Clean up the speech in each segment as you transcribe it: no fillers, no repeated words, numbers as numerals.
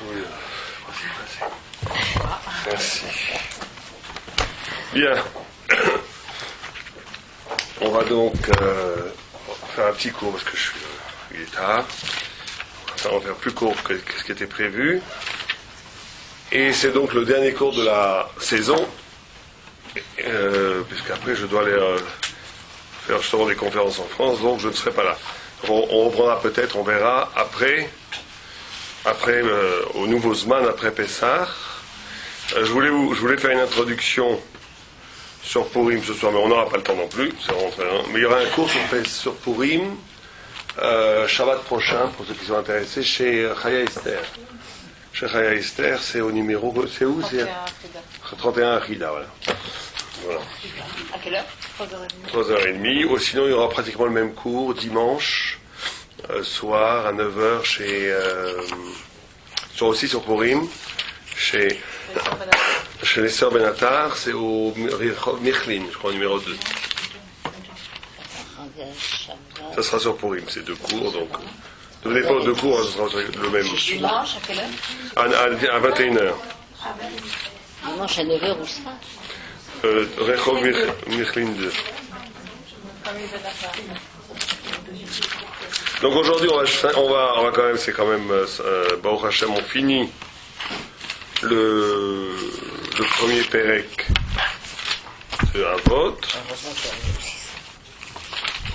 Oui. Merci. Bien. On va donc faire un petit cours parce que il est tard. On va faire plus court que ce qui était prévu. Et c'est donc le dernier cours de la saison, puisqu'après je dois aller faire justement des conférences en France, donc je ne serai pas là. On reprendra peut-être, on verra, après au nouveau Zman, après Pessah. Je voulais faire une introduction sur Purim ce soir, mais on n'aura pas le temps non plus, mais il y aura un cours sur Purim, Shabbat prochain, pour ceux qui sont intéressés, chez Chaya Esther. Chez Chaya Esther, c'est au numéro, c'est où? 31 Achida, voilà. À quelle heure? 3h30. Ou sinon, il y aura pratiquement le même cours dimanche soir à 9h aussi sur Purim, chez les sœurs Benatar, c'est au Michlin, je crois, numéro 2. Ça sera sur Purim, c'est 2 cours, donc ne venez pas aux 2 cours, ce sera le même. Dimanche, à quelle heure? À 21h. Dimanche à 9h où ça? Rehov Michlin 2. Donc aujourd'hui, on va quand même, c'est quand même, Baruch Hashem, on finit le premier Pérec de Avot.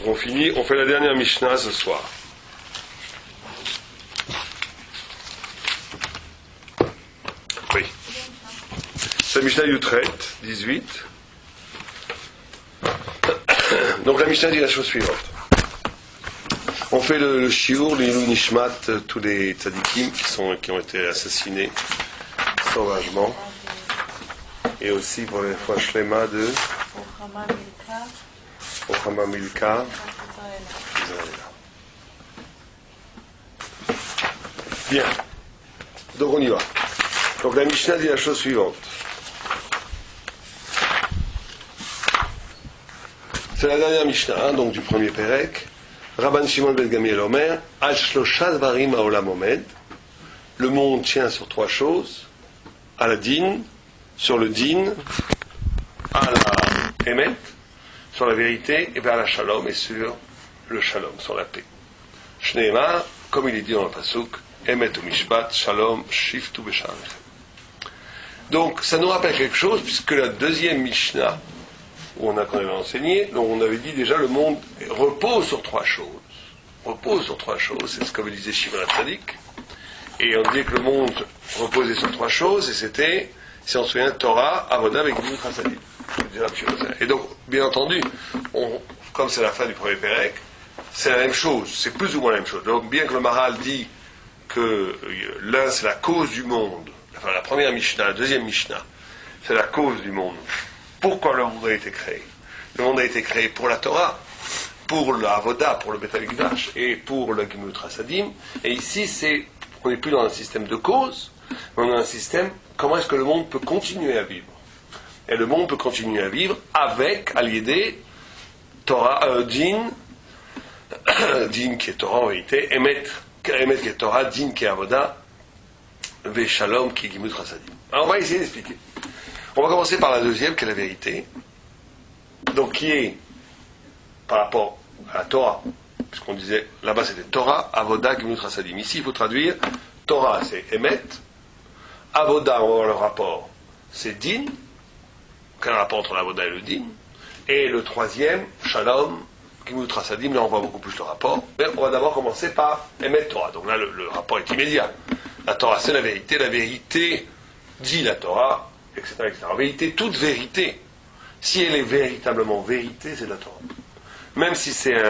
On fait la dernière Mishnah ce soir. Oui. C'est la Mishnah Yutret, 18. Donc la Mishnah dit la chose suivante. On fait le shiur, le Ilou Nishmat, tous les tzadikim qui ont été assassinés sauvagement. Et aussi pour les fois Shlema de Ochama Milka. Bien. Donc on y va. Donc la Mishnah dit la chose suivante. C'est la dernière Mishnah, donc du premier Pérec. Rabban Shimon ben Gamiel Omer, Al Shlosha Dvarim Haolam Omed. Le monde tient sur 3 choses. À la din, sur le din, à la emet, sur la vérité, et vers la shalom, et sur le shalom, sur la paix. Shneemar, comme il est dit dans le pasuk, emet ou mishpat, shalom, shiftu besharech. Donc, ça nous rappelle quelque chose, puisque la deuxième Mishnah, où on avait enseigné, donc on avait dit déjà, le monde repose sur 3 choses. Repose sur 3 choses, c'est ce que disait Shimon HaTzadik. Et on dit que le monde reposait sur 3 choses, et c'était, si on se souvient, Torah, Avodah avec Gimut Chasadim. Et donc, bien entendu, comme c'est la fin du premier Pérec, c'est la même chose, c'est plus ou moins la même chose. Donc, bien que le Maharal dit que l'un c'est la cause du monde, enfin la première Mishnah, la deuxième Mishnah, c'est la cause du monde. Pourquoi le monde a été créé? Le monde a été créé pour la Torah, pour l'Avodah, pour le Beth Amikdash et pour le Gimut Chasadim. Et ici, on n'est plus dans un système de cause, mais on est dans un système, comment est-ce que le monde peut continuer à vivre? Et le monde peut continuer à vivre avec, à l'idée, Torah, din qui est Torah en vérité, Emet qui est Torah, din qui est Avodah, Ve Shalom qui est Gimut Chasadim. Alors on va essayer d'expliquer. On va commencer par la deuxième, qui est la vérité. Donc qui est, par rapport à la Torah, puisqu'on disait, là-bas c'était Torah, Avodah, Gimut Chasadim. Ici il faut traduire, Torah c'est Emet, Avodah, on va voir le rapport, c'est Din, quel rapport entre l'Avodah et le Din, et le troisième, Shalom, Gimut Chasadim, là on voit beaucoup plus le rapport, mais on va d'abord commencer par Emet Torah, donc là le rapport est immédiat. La Torah c'est la vérité dit la Torah, etc., etc. En vérité, toute vérité, si elle est véritablement vérité, c'est la Torah. Même si c'est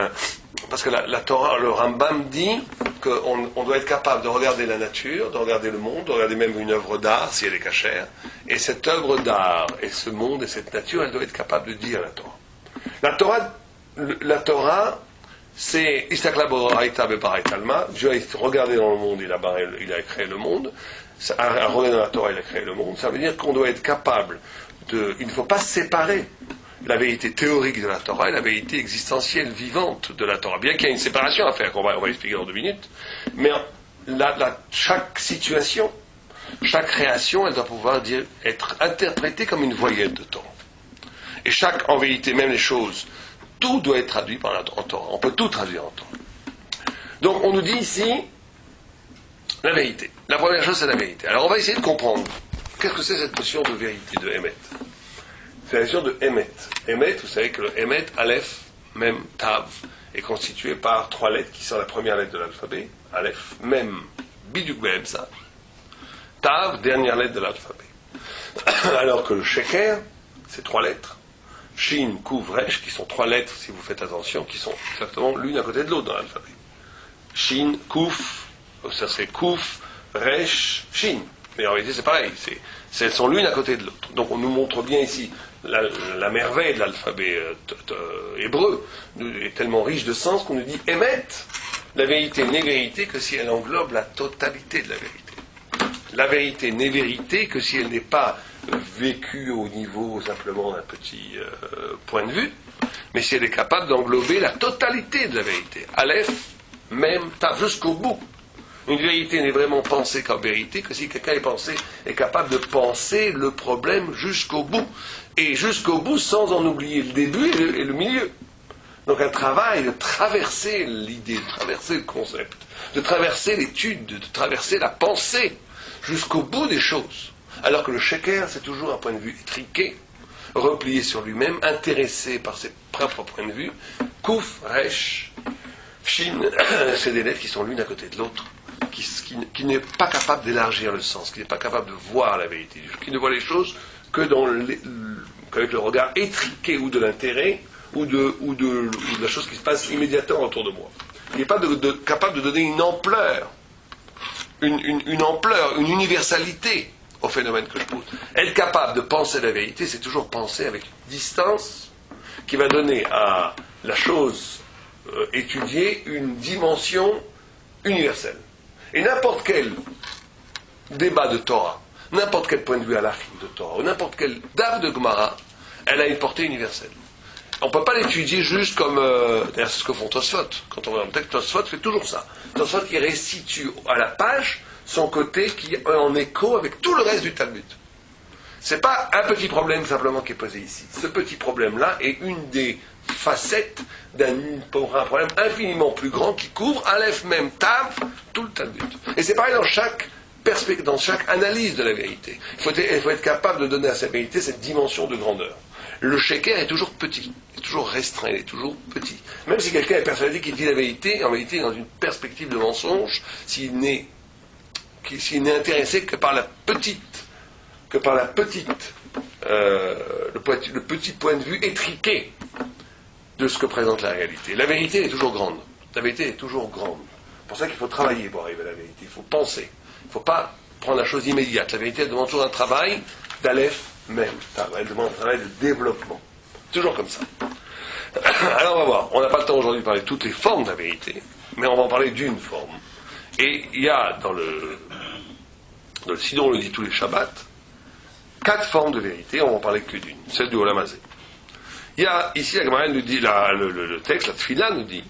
parce que la Torah, le Rambam dit qu'on doit être capable de regarder la nature, de regarder le monde, de regarder même une œuvre d'art, si elle est cachère, et cette œuvre d'art, et ce monde, et cette nature, elle doit être capable de dire la Torah. La Torah, c'est Istakla Boraita Beparait Alma. Dieu a regardé dans le monde, il a créé le monde. À regarder dans la Torah, il a créé le monde. Ça veut dire qu'on doit être capable il ne faut pas séparer la vérité théorique de la Torah et la vérité existentielle vivante de la Torah. Bien qu'il y ait une séparation à faire, on va expliquer dans 2 minutes, mais chaque situation Chaque création, elle doit pouvoir être interprétée comme une voyelle de Torah. Et en vérité, même les choses, tout doit être traduit en Torah. On peut tout traduire en Torah. Donc, on nous dit ici la vérité. La première chose, c'est la vérité. Alors, on va essayer de comprendre. Qu'est-ce que c'est cette notion de vérité, de Emet? C'est la notion de Emet. Emet, vous savez que le Emet, Aleph, Mem, Tav, est constitué par 3 lettres qui sont la première lettre de l'alphabet. Aleph, Mem, Biduk Be'emsa. Tav, dernière lettre de l'alphabet. Alors que le Sheker, c'est 3 lettres. Shin, Kuf, Resh, qui sont 3 lettres, si vous faites attention, qui sont exactement l'une à côté de l'autre dans l'alphabet. Shin, Kuf, ça serait Kuf, Resh, Shin. Mais en réalité, c'est pareil. Elles sont l'une à côté de l'autre. Donc, on nous montre bien ici la merveille de l'alphabet hébreu est tellement riche de sens qu'on nous dit Emet, la vérité n'est vérité que si elle englobe la totalité de la vérité. La vérité n'est vérité que si elle n'est pas vécue au niveau simplement d'un petit point de vue, mais si elle est capable d'englober la totalité de la vérité. Aleph, même, Tav, jusqu'au bout. Une vérité n'est vraiment pensée comme vérité que si quelqu'un est capable de penser le problème jusqu'au bout. Et jusqu'au bout sans en oublier le début et le milieu. Donc un travail de traverser l'idée, de traverser le concept, de traverser l'étude, de traverser la pensée jusqu'au bout des choses. Alors que le sheker, c'est toujours un point de vue étriqué, replié sur lui-même, intéressé par ses propres points de vue. Kuf, Resh, Shin, c'est des lettres qui sont l'une à côté de l'autre. Qui n'est pas capable d'élargir le sens, qui n'est pas capable de voir la vérité, qui ne voit les choses que qu'avec le regard étriqué ou de l'intérêt ou de la chose qui se passe immédiatement autour de moi. Il n'est pas capable de donner une ampleur, une ampleur, une universalité au phénomène que je pose. Être capable de penser la vérité, c'est toujours penser avec une distance qui va donner à la chose étudiée une dimension universelle. Et n'importe quel débat de Torah, n'importe quel point de vue halakhique de Torah, ou n'importe quel daf de Gemara, elle a une portée universelle. On ne peut pas l'étudier juste comme... d'ailleurs, c'est ce que font Tosfot. Quand on voit un texte, Tosfot fait toujours ça. Tosfot qui restitue à la page son côté qui est en écho avec tout le reste du Talmud. Ce n'est pas un petit problème simplement qui est posé ici. Ce petit problème-là est une des facettes d'un problème infiniment plus grand qui couvre Aleph, même Tav, tout le Talmud. Et c'est pareil dans chaque analyse de la vérité. Il faut être capable de donner à sa vérité cette dimension de grandeur. Le sheker est toujours petit, il est toujours restreint, il est toujours petit. Même si quelqu'un est persuadé qu'il dit la vérité, en vérité dans une perspective de mensonge, s'il n'est intéressé que par le petit point de vue étriqué de ce que présente la réalité. La vérité est toujours grande. La vérité est toujours grande. C'est pour ça qu'il faut travailler pour arriver à la vérité. Il faut penser. Il ne faut pas prendre la chose immédiate. La vérité, elle demande toujours un travail d'aleph même. Elle demande un travail de développement. Toujours comme ça. Alors on va voir. On n'a pas le temps aujourd'hui de parler de toutes les formes de la vérité, mais on va en parler d'une forme. Et il y a dans le Sidon, on le dit tous les Shabbats, 4 formes de vérité. On va en parler que d'une. Celle du Olam Hazé. Il y a ici, la Gemara nous dit, le texte, la Tfila nous dit,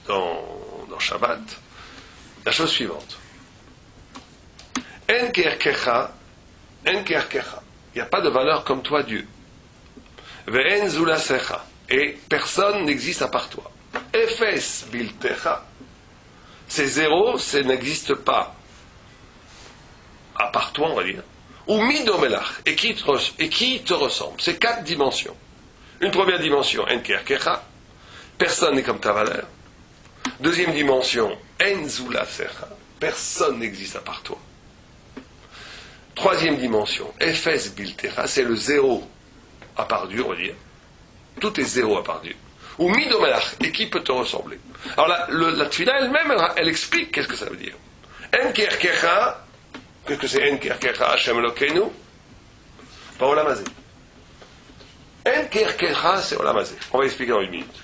dans Shabbat, la chose suivante. En kerkecha, il n'y a pas de valeur comme toi, Dieu. Ve'en zulasecha, et personne n'existe à part toi. Efes biltecha, c'est zéro, ça n'existe pas à part toi, on va dire. Ou midomelach, et qui te ressemble. C'est 4 dimensions. Une première dimension, en kerkecha, personne n'est comme ta valeur. Deuxième dimension, en zulasecha, personne n'existe à part toi. Troisième dimension, Efes Biltecha, c'est le zéro à part Dieu, on va dire. Tout est zéro à part Dieu. Ou Midomelach, et qui peut te ressembler? Alors la Tfila elle-même, elle explique qu'est-ce que ça veut dire. Enkerkecha, qu'est-ce que c'est Enkerkecha Hashem Elokeinu? Pas Olam Hazé. Enkerkecha, c'est Olam Hazé. On va expliquer dans une minute.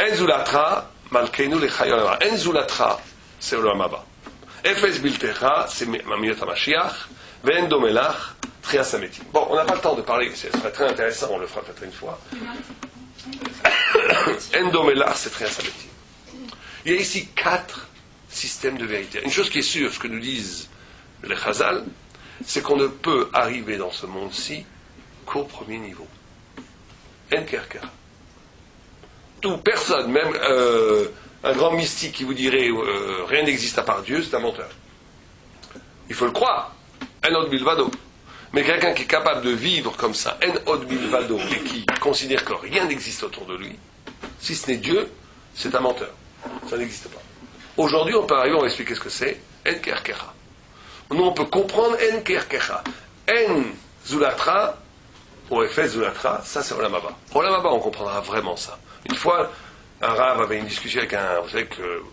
Enzulatra, Malkeinu Lechayolama. Enzulatra, c'est Olam Haba. Efes Biltecha, c'est Mamiyot HaMashiach. Ve'endomelach, Trias Hametim. Bon, on n'a pas le temps de parler, ce serait très intéressant, on le fera peut-être une fois. Endomelach, c'est Trias Hametim. Il y a ici 4 systèmes de vérité. Une chose qui est sûre, ce que nous disent les Chazal, c'est qu'on ne peut arriver dans ce monde-ci qu'au premier niveau. En kerkera. Tout, personne, même un grand mystique qui vous dirait rien n'existe à part Dieu, c'est un menteur. Il faut le croire. En od milvado. Mais quelqu'un qui est capable de vivre comme ça, en od milvado, et qui considère que rien n'existe autour de lui, si ce n'est Dieu, c'est un menteur. Ça n'existe pas. Aujourd'hui, on peut arriver, on va expliquer ce que c'est. En kerkera. Nous, on peut comprendre en kerkera. En zulatra, au Efes zulatra, ça c'est Olam Haba. Olam Haba, on comprendra vraiment ça. Une fois, un Rav avait une discussion avec un... Vous savez que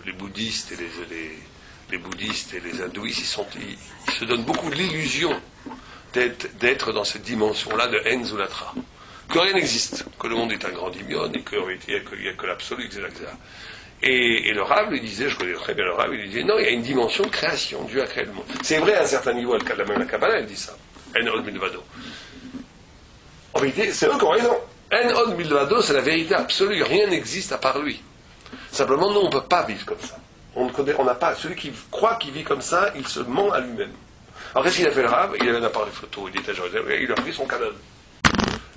les bouddhistes et les bouddhistes et les hindouistes, ils se donnent beaucoup de l'illusion d'être dans cette dimension-là de En zulatra. Que rien n'existe, que le monde est un grand dimion et qu'il n'y a que l'absolu, etc. Et le Rav lui disait, je connais très bien le Rav, il lui disait, non, il y a une dimension de création, Dieu a créé le monde. C'est vrai à un certain niveau, même la Kabbalah, elle dit ça. En od milvado. En vérité, c'est eux qui ont raison. En od milvado, c'est la vérité absolue, rien n'existe à part lui. Simplement, nous, on ne peut pas vivre comme ça. On n'a pas, celui qui croit qu'il vit comme ça, il se ment à lui-même. Alors qu'est-ce qu'il a fait le Rav? Il avait un appareil photo, il était à Jérusalem, il a pris son canon.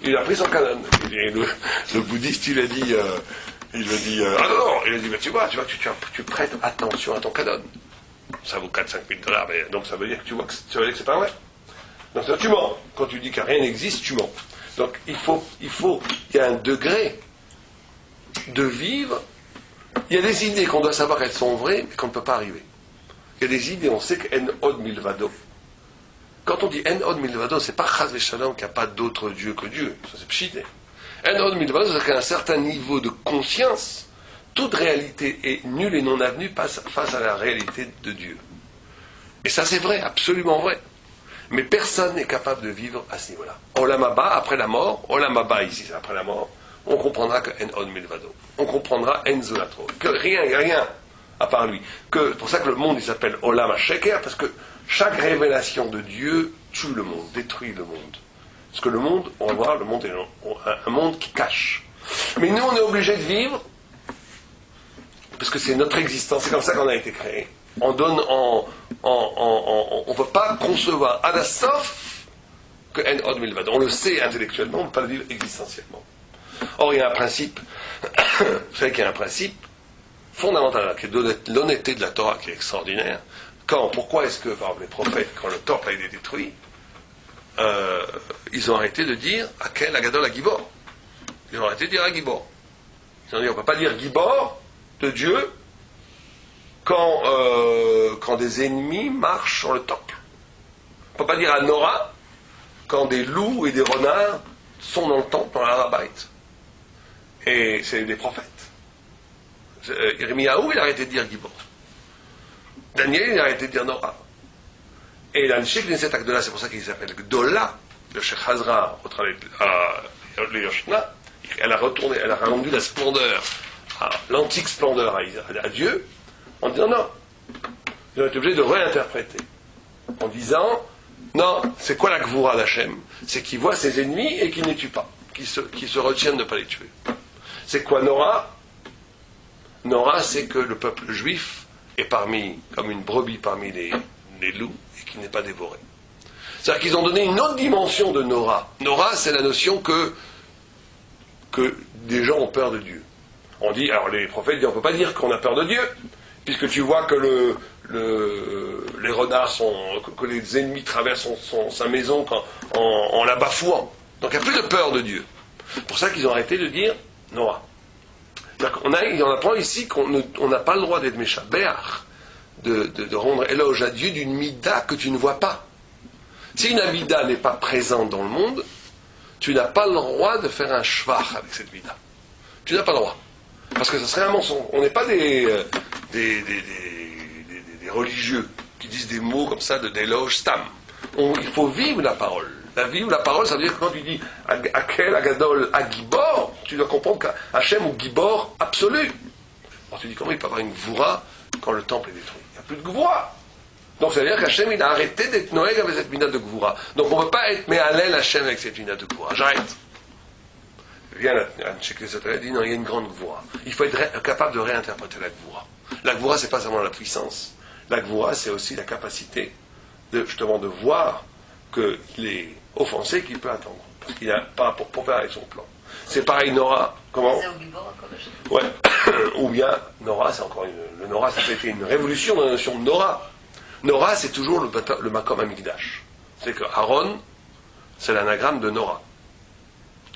Et le bouddhiste, il a dit... ah non, il a dit, mais tu vois, tu prêtes attention à ton canon. Ça vaut 4-5 000 $, mais donc ça veut dire que ça veut dire que c'est pas vrai. Donc ça, tu mens. Quand tu dis que rien n'existe, tu mens. Donc il y a un degré de vivre. Il y a des idées qu'on doit savoir qu'elles sont vraies, mais qu'on ne peut pas arriver. Il y a des idées, on sait que en od milvado. Quand on dit en od milvado, c'est pas chas v'shalom qu'il n'y a pas d'autre Dieu que Dieu. Ça c'est pchité. En od milvado, c'est qu'à un certain niveau de conscience, toute réalité est nulle et non avenue face à la réalité de Dieu. Et ça c'est vrai, absolument vrai. Mais personne n'est capable de vivre à ce niveau-là. Olam Haba, après la mort, Olam Haba ici, c'est après la mort, on comprendra que en od milvado. On comprendra en zulatro. Que rien à part lui. C'est pour ça que le monde il s'appelle Olam HaSheker, parce que chaque révélation de Dieu tue le monde, détruit le monde. Parce que le monde, on va voir, le monde est un monde qui cache. Mais nous, on est obligés de vivre, parce que c'est notre existence, c'est comme ça qu'on a été créé. On ne peut pas concevoir à la sauf que en od milvado. On le sait intellectuellement, on ne peut pas le vivre existentiellement. Or, il y a un principe, vous savez qu'il y a un principe fondamental, qui est l'honnêteté de la Torah, qui est extraordinaire. Pourquoi est-ce que, par exemple, les prophètes, quand le temple a été détruit, ils ont arrêté de dire Akel Agadol Agibor. Ils ont arrêté de dire Agibor. Ils ont dit on ne peut pas dire Gibor de Dieu quand des ennemis marchent sur le temple. On ne peut pas dire Anora quand des loups et des renards sont dans le temple, dans l'Arabait. Et c'est des prophètes. Yirmiyahu, il a arrêté de dire Gibor. Daniel, il a arrêté de dire Nora. Et l'Anshik Knesset Agdola, c'est pour ça qu'il s'appelle Gdola, le Sheikh Hazra, au travail le Yoshna, elle a rendu la splendeur, l'antique splendeur à Dieu, en disant non. Ils ont été obligés de réinterpréter. En disant, non, c'est quoi la Gvoura d'Hachem? C'est qu'il voit ses ennemis et qu'il ne les tue pas, qu'il se retienne de ne pas les tuer. C'est quoi Nora? Nora, c'est que le peuple juif est comme une brebis parmi les loups et qu'il n'est pas dévoré. C'est-à-dire qu'ils ont donné une autre dimension de Nora. Nora, c'est la notion que des gens ont peur de Dieu. On dit, alors les prophètes disent, on ne peut pas dire qu'on a peur de Dieu, puisque tu vois que les renards que les ennemis traversent sa maison en la bafouant. Donc il n'y a plus de peur de Dieu. C'est pour ça qu'ils ont arrêté de dire Noah. Il en apprend ici qu'on n'a pas le droit d'être méchabéach, de rendre éloge à Dieu d'une mida que tu ne vois pas. Si une mida n'est pas présente dans le monde, tu n'as pas le droit de faire un shvach avec cette mida. Tu n'as pas le droit. Parce que ce serait un mensonge. On n'est pas des religieux qui disent des mots comme ça d'éloge stam. Il faut vivre la parole. La parole, ça veut dire que quand tu dis Akel, Agadol, Agibor, tu dois comprendre qu'Hachem ou Gibor absolu. Alors tu dis comment il peut y avoir une Gvoura quand le temple est détruit? Il n'y a plus de Gvoura. Donc ça veut dire qu'Hachem il a arrêté d'être Noël avec cette mina de Gvoura. Donc on ne peut pas être Mehalel Hachem avec cette mina de Gvoura. J'arrête. Viens là, Sheikh Nesat dit non, il y a une grande Gvoura. Il faut être capable de réinterpréter la Gvoura. La Gvoura, c'est pas seulement la puissance. La Gvoura, c'est aussi la capacité justement de voir qu'il est offensé, qu'il peut attendre. Parce qu'il n'a pas pour faire avec son plan. C'est pareil, Nora, comment? Ouais. Ou bien, Nora, c'est encore le Nora, ça a été une révolution dans la notion de Nora. Nora, c'est toujours le Makom Amikdash. C'est que Aaron, c'est l'anagramme de Nora.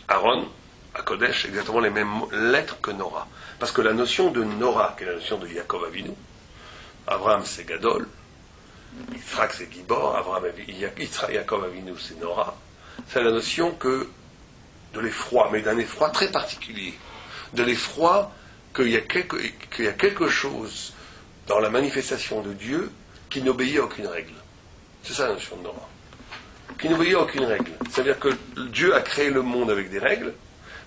Aaron, à Kodesh, c'est exactement les mêmes lettres que Nora. Parce que la notion de Nora, qui est la notion de Yaakov Avinu, Abraham c'est Gadol, Yitzhak c'est Gibor, Yaakov Avinu c'est Nora, c'est la notion que de l'effroi, mais d'un effroi très particulier. De l'effroi qu'il y a quelque chose dans la manifestation de Dieu qui n'obéit à aucune règle. C'est ça la notion de Nora. Qui n'obéit à aucune règle. C'est-à-dire que Dieu a créé le monde avec des règles,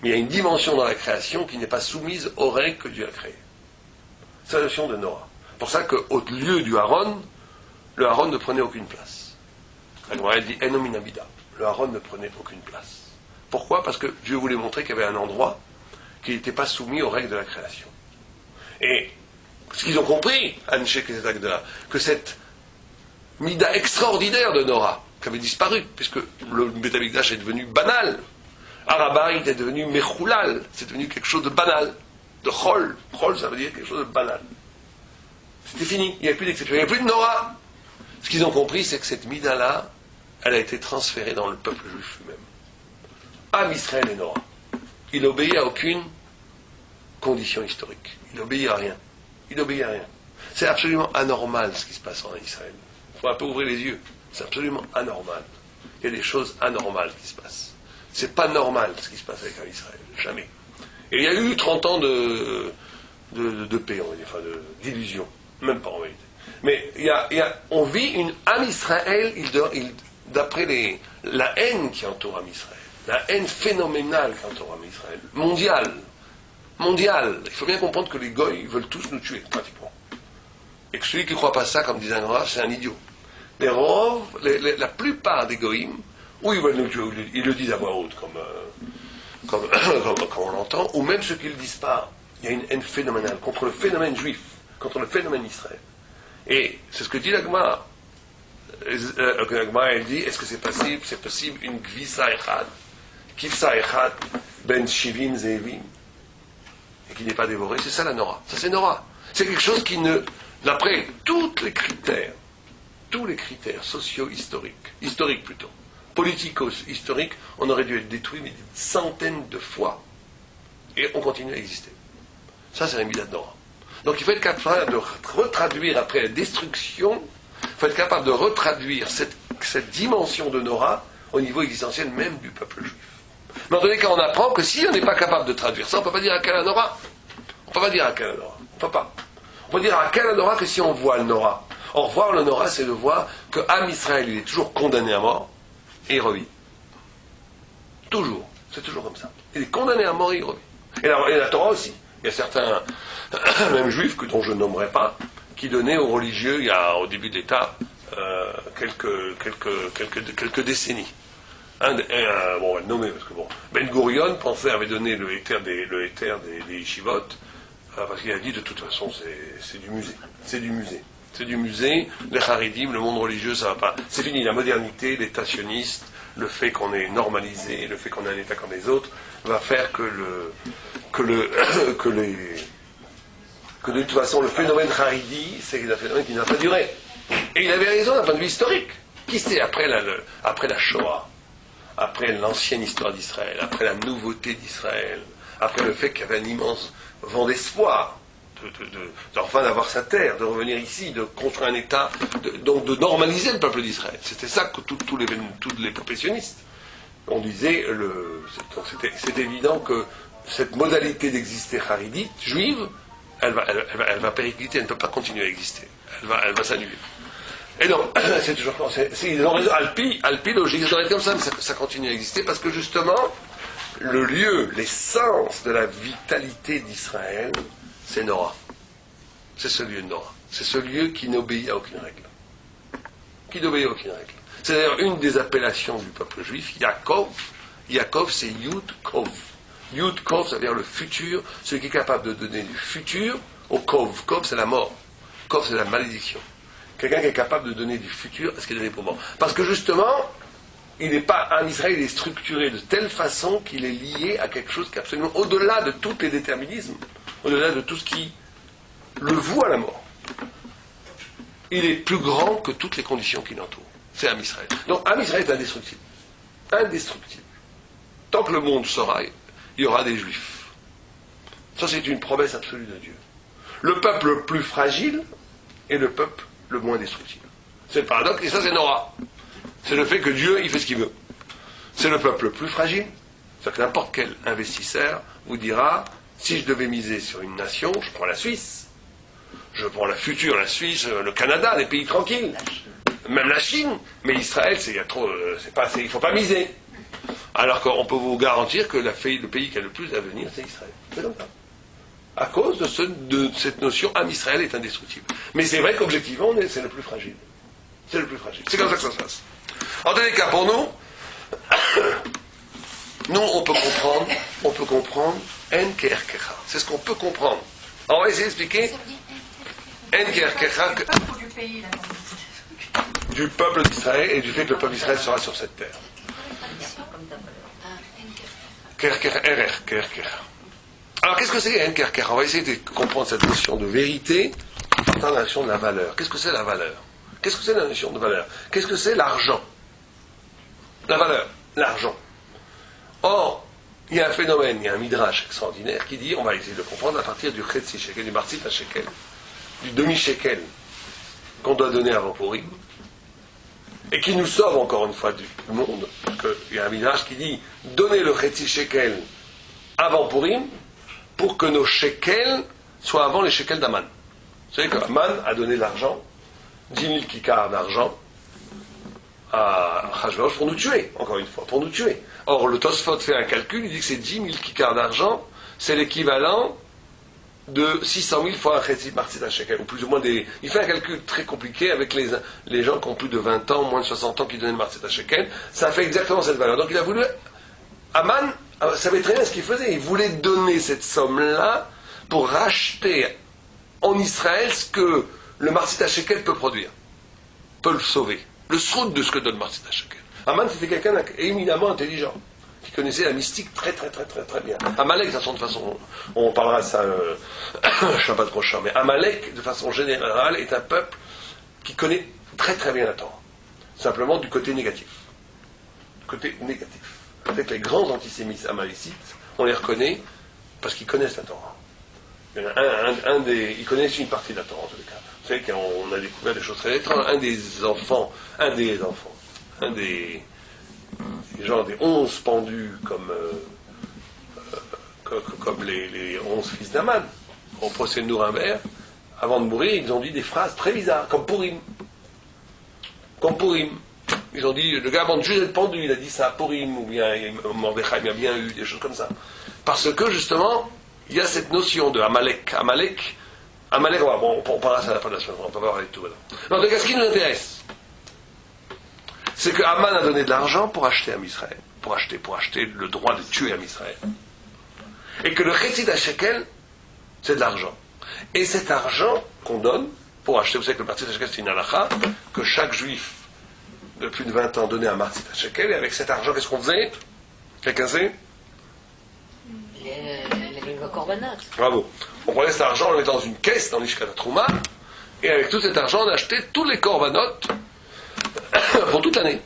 mais il y a une dimension dans la création qui n'est pas soumise aux règles que Dieu a créées. C'est la notion de Nora. C'est pour ça qu'au lieu du Aaron, le Aaron ne prenait aucune place. Elle dit Enominabida. Le Aaron ne prenait aucune place. Pourquoi? Parce que Dieu voulait montrer qu'il y avait un endroit qui n'était pas soumis aux règles de la création. Et ce qu'ils ont compris, Anshek et Zagdala, que cette mida extraordinaire de Nora, qui avait disparu, puisque le Beth Amikdash est devenu banal, Arabaït est devenu Mechoulal, c'est devenu quelque chose de banal, de Chol. Chol, ça veut dire quelque chose de banal. C'était fini, il n'y avait plus d'exception, il n'y avait plus de Nora. Ce qu'ils ont compris, c'est que cette mida-là, elle a été transférée dans le peuple juif lui-même. Am Israël et Nora. Il obéit à aucune condition historique. Il obéit à rien. Il obéit à rien. C'est absolument anormal ce qui se passe en Israël. Il faut un peu ouvrir les yeux. C'est absolument anormal. Il y a des choses anormales qui se passent. C'est pas normal ce qui se passe avec Israël. Jamais. Et il y a eu 30 ans de paix, on va dire, enfin d'illusion. Même pas en vérité. Mais on vit une Am Israël, d'après la haine qui entoure Am Israël. La haine phénoménale qui entoure Am Israël. Mondiale. Il faut bien comprendre que les goïs, ils veulent tous nous tuer, pratiquement. Et que celui qui ne croit pas ça, comme disait un roi, c'est un idiot. La plupart des goïms, ou ils veulent nous tuer, ils le disent à voix haute, comme on l'entend, ou même ceux qui ne le disent pas. Il y a une haine phénoménale contre le phénomène juif, contre le phénomène Israël. Et c'est ce que dit la Gemara. La Gemara, elle dit, est-ce que c'est possible une Gvisa Echad, Kivsa Echad, Ben Shivim Zevim, et qui n'est pas dévoré? C'est ça la Nora. Ça c'est Nora. C'est quelque chose qui d'après tous les critères historiques plutôt, politico-historiques, on aurait dû être détruit mais des centaines de fois. Et on continue à exister. Ça c'est la Midat Nora. Donc il faut être capable de retraduire après la destruction, il faut être capable de retraduire cette dimension de Nora au niveau existentiel même du peuple juif. Mais en tous les cas, on apprend que si on n'est pas capable de traduire ça, on ne peut pas dire à quel Nora. On ne peut pas dire à quel Nora. On ne peut pas. On peut dire à quel Nora que si on voit le Nora. Or, voir le Nora, c'est de voir que Am Israël, il est toujours condamné à mort et il revit. Toujours. C'est toujours comme ça. Il est condamné à mort et il revit. Et la Torah aussi. Il y a certains, même juifs, dont je ne nommerai pas, qui donnaient aux religieux, au début de l'État, quelques décennies. On va le nommer, parce que Ben Gurion avait donné le éther des yeshivot, parce qu'il a dit, de toute façon, c'est du musée. C'est du musée. Les Haridim, le monde religieux, ça va pas. C'est fini, la modernité, l'État sioniste, le fait qu'on est normalisé, le fait qu'on a un État comme les autres, va faire que de toute façon, le phénomène Haridi, c'est un phénomène qui n'a pas duré. Et il avait raison d'un point de vue historique. Qui sait, après la Shoah, après l'ancienne histoire d'Israël, après la nouveauté d'Israël, après le fait qu'il y avait un immense vent d'espoir, enfin d'avoir sa terre, de revenir ici, de construire un État, donc de normaliser le peuple d'Israël. C'était ça que tous les professionnistes. On disait, c'est évident que cette modalité d'exister haridite, juive, elle va péricliter, elle ne peut pas continuer à exister. Elle va s'annuler. Et donc, c'est toujours ils ont raison, Alpi logique, ça doit être comme ça, mais ça continue à exister parce que justement, le lieu, l'essence de la vitalité d'Israël, c'est Nora. C'est ce lieu de Nora. C'est ce lieu qui n'obéit à aucune règle. C'est d'ailleurs une des appellations du peuple juif, Yaakov. Yaakov, c'est Yud Kov. Yud Kov, ça veut dire le futur, celui qui est capable de donner du futur au Kov. Kov, c'est la mort. Kov, c'est la malédiction. Quelqu'un qui est capable de donner du futur à ce qui est donné pour moi. Parce que justement, il n'est pas un Israël, il est structuré de telle façon qu'il est lié à quelque chose qui est absolument au-delà de tous les déterminismes, au-delà de tout ce qui le voue à la mort. Il est plus grand que toutes les conditions qui l'entourent. C'est Am Israël. Donc Am Israël est indestructible. Indestructible. Tant que le monde sera, il y aura des Juifs. Ça, c'est une promesse absolue de Dieu. Le peuple le plus fragile est le peuple le moins destructible. C'est le paradoxe, et ça, c'est Nora. C'est le fait que Dieu, il fait ce qu'il veut. C'est le peuple le plus fragile. C'est-à-dire que n'importe quel investisseur vous dira, si je devais miser sur une nation, je prends la Suisse. Je prends la future, la Suisse, le Canada, les pays tranquilles. Même la Chine. Mais Israël, il ne faut pas miser. Alors qu'on peut vous garantir que le pays qui a le plus d'avenir, c'est Israël. C'est comme ça. À cause de cette notion, Am Israël est indestructible. Mais c'est vrai qu'objectivement, c'est le plus fragile. C'est le plus fragile. C'est comme ça que ça se passe. En tous les cas, pour nous, on peut comprendre En Ke'erkecha. C'est ce qu'on peut comprendre. Alors, on va essayer d'expliquer En Ke'erkecha du peuple d'Israël et du fait que le peuple d'Israël sera sur cette terre. Ke'erkecha. Alors, qu'est-ce que c'est En Ke'erkecha? On va essayer de comprendre cette notion de vérité dans la notion de la valeur. Qu'est-ce que c'est la valeur? Qu'est-ce que c'est la notion de valeur? Qu'est-ce que c'est l'argent? La valeur, l'argent. Or, il y a un phénomène, il y a un midrash extraordinaire qui dit, on va essayer de le comprendre à partir du chetzi shekel, du martzit shekel, du demi-shekel qu'on doit donner avant Purim, et qui nous sauve encore une fois du monde. Il y a un midrash qui dit, donnez le chetzi shekel avant Purim pour que nos shekels soient avant les shekels d'Aman. Vous savez qu'Aman a donné de l'argent, 10 000 kikars d'argent à Achashverosh pour nous tuer, encore une fois, pour nous tuer. Or, le Tosfot fait un calcul, il dit que ces 10 000 kikars d'argent, c'est l'équivalent de 600 000 fois un chetzi martzit shekel, ou plus ou moins des... Il fait un calcul très compliqué avec les gens qui ont plus de 20 ans, moins de 60 ans, qui donnaient le martzit shekel. Ça fait exactement cette valeur. Donc il a voulu... Aman savait très bien ce qu'il faisait. Il voulait donner cette somme-là pour racheter en Israël ce que le martzit shekel peut produire, peut le sauver. Le srout de ce que donne martzit shekel. Aman, c'était quelqu'un d'éminemment intelligent, qui connaissait la mystique très bien. Amalek, de toute façon, on parlera de ça Shabbat prochain, mais Amalek, de façon générale, est un peuple qui connaît très bien la Torah. Simplement du côté négatif. Du côté négatif. Avec les grands antisémites amalécites, on les reconnaît parce qu'ils connaissent la Torah. Il y en a ils connaissent une partie de la Torah, en tous les cas. Vous savez qu'on a découvert des choses très étranges. Un des gens des 11 pendus comme les 11 fils d'Aman, au procès de Nuremberg, avant de mourir, ils ont dit des phrases très bizarres, comme Purim. Ils ont dit, le gars avant de juste être pendu, il a dit ça à Purim, ou bien Mordechai a bien eu, des choses comme ça. Parce que justement, il y a cette notion de Amalek, on parlera ça à la fin de la semaine, on va voir avec tout. Donc, ce qui nous intéresse, c'est que Aman a donné de l'argent pour acheter Am Israël, pour acheter le droit de tuer Am Israël. Et que le chetzi shekel, c'est de l'argent. Et cet argent qu'on donne pour acheter, vous savez que le martzit shekel, c'est une halakha, que chaque juif de plus de 20 ans donnait un martzit shekel, et avec cet argent, qu'est-ce qu'on faisait? Quelqu'un sait? Les korbanot. Bravo. On prenait cet argent, on le mettait dans une caisse, dans l'Ishkat Trouma, et avec tout cet argent, on achetait tous les korbanot pour toute l'année.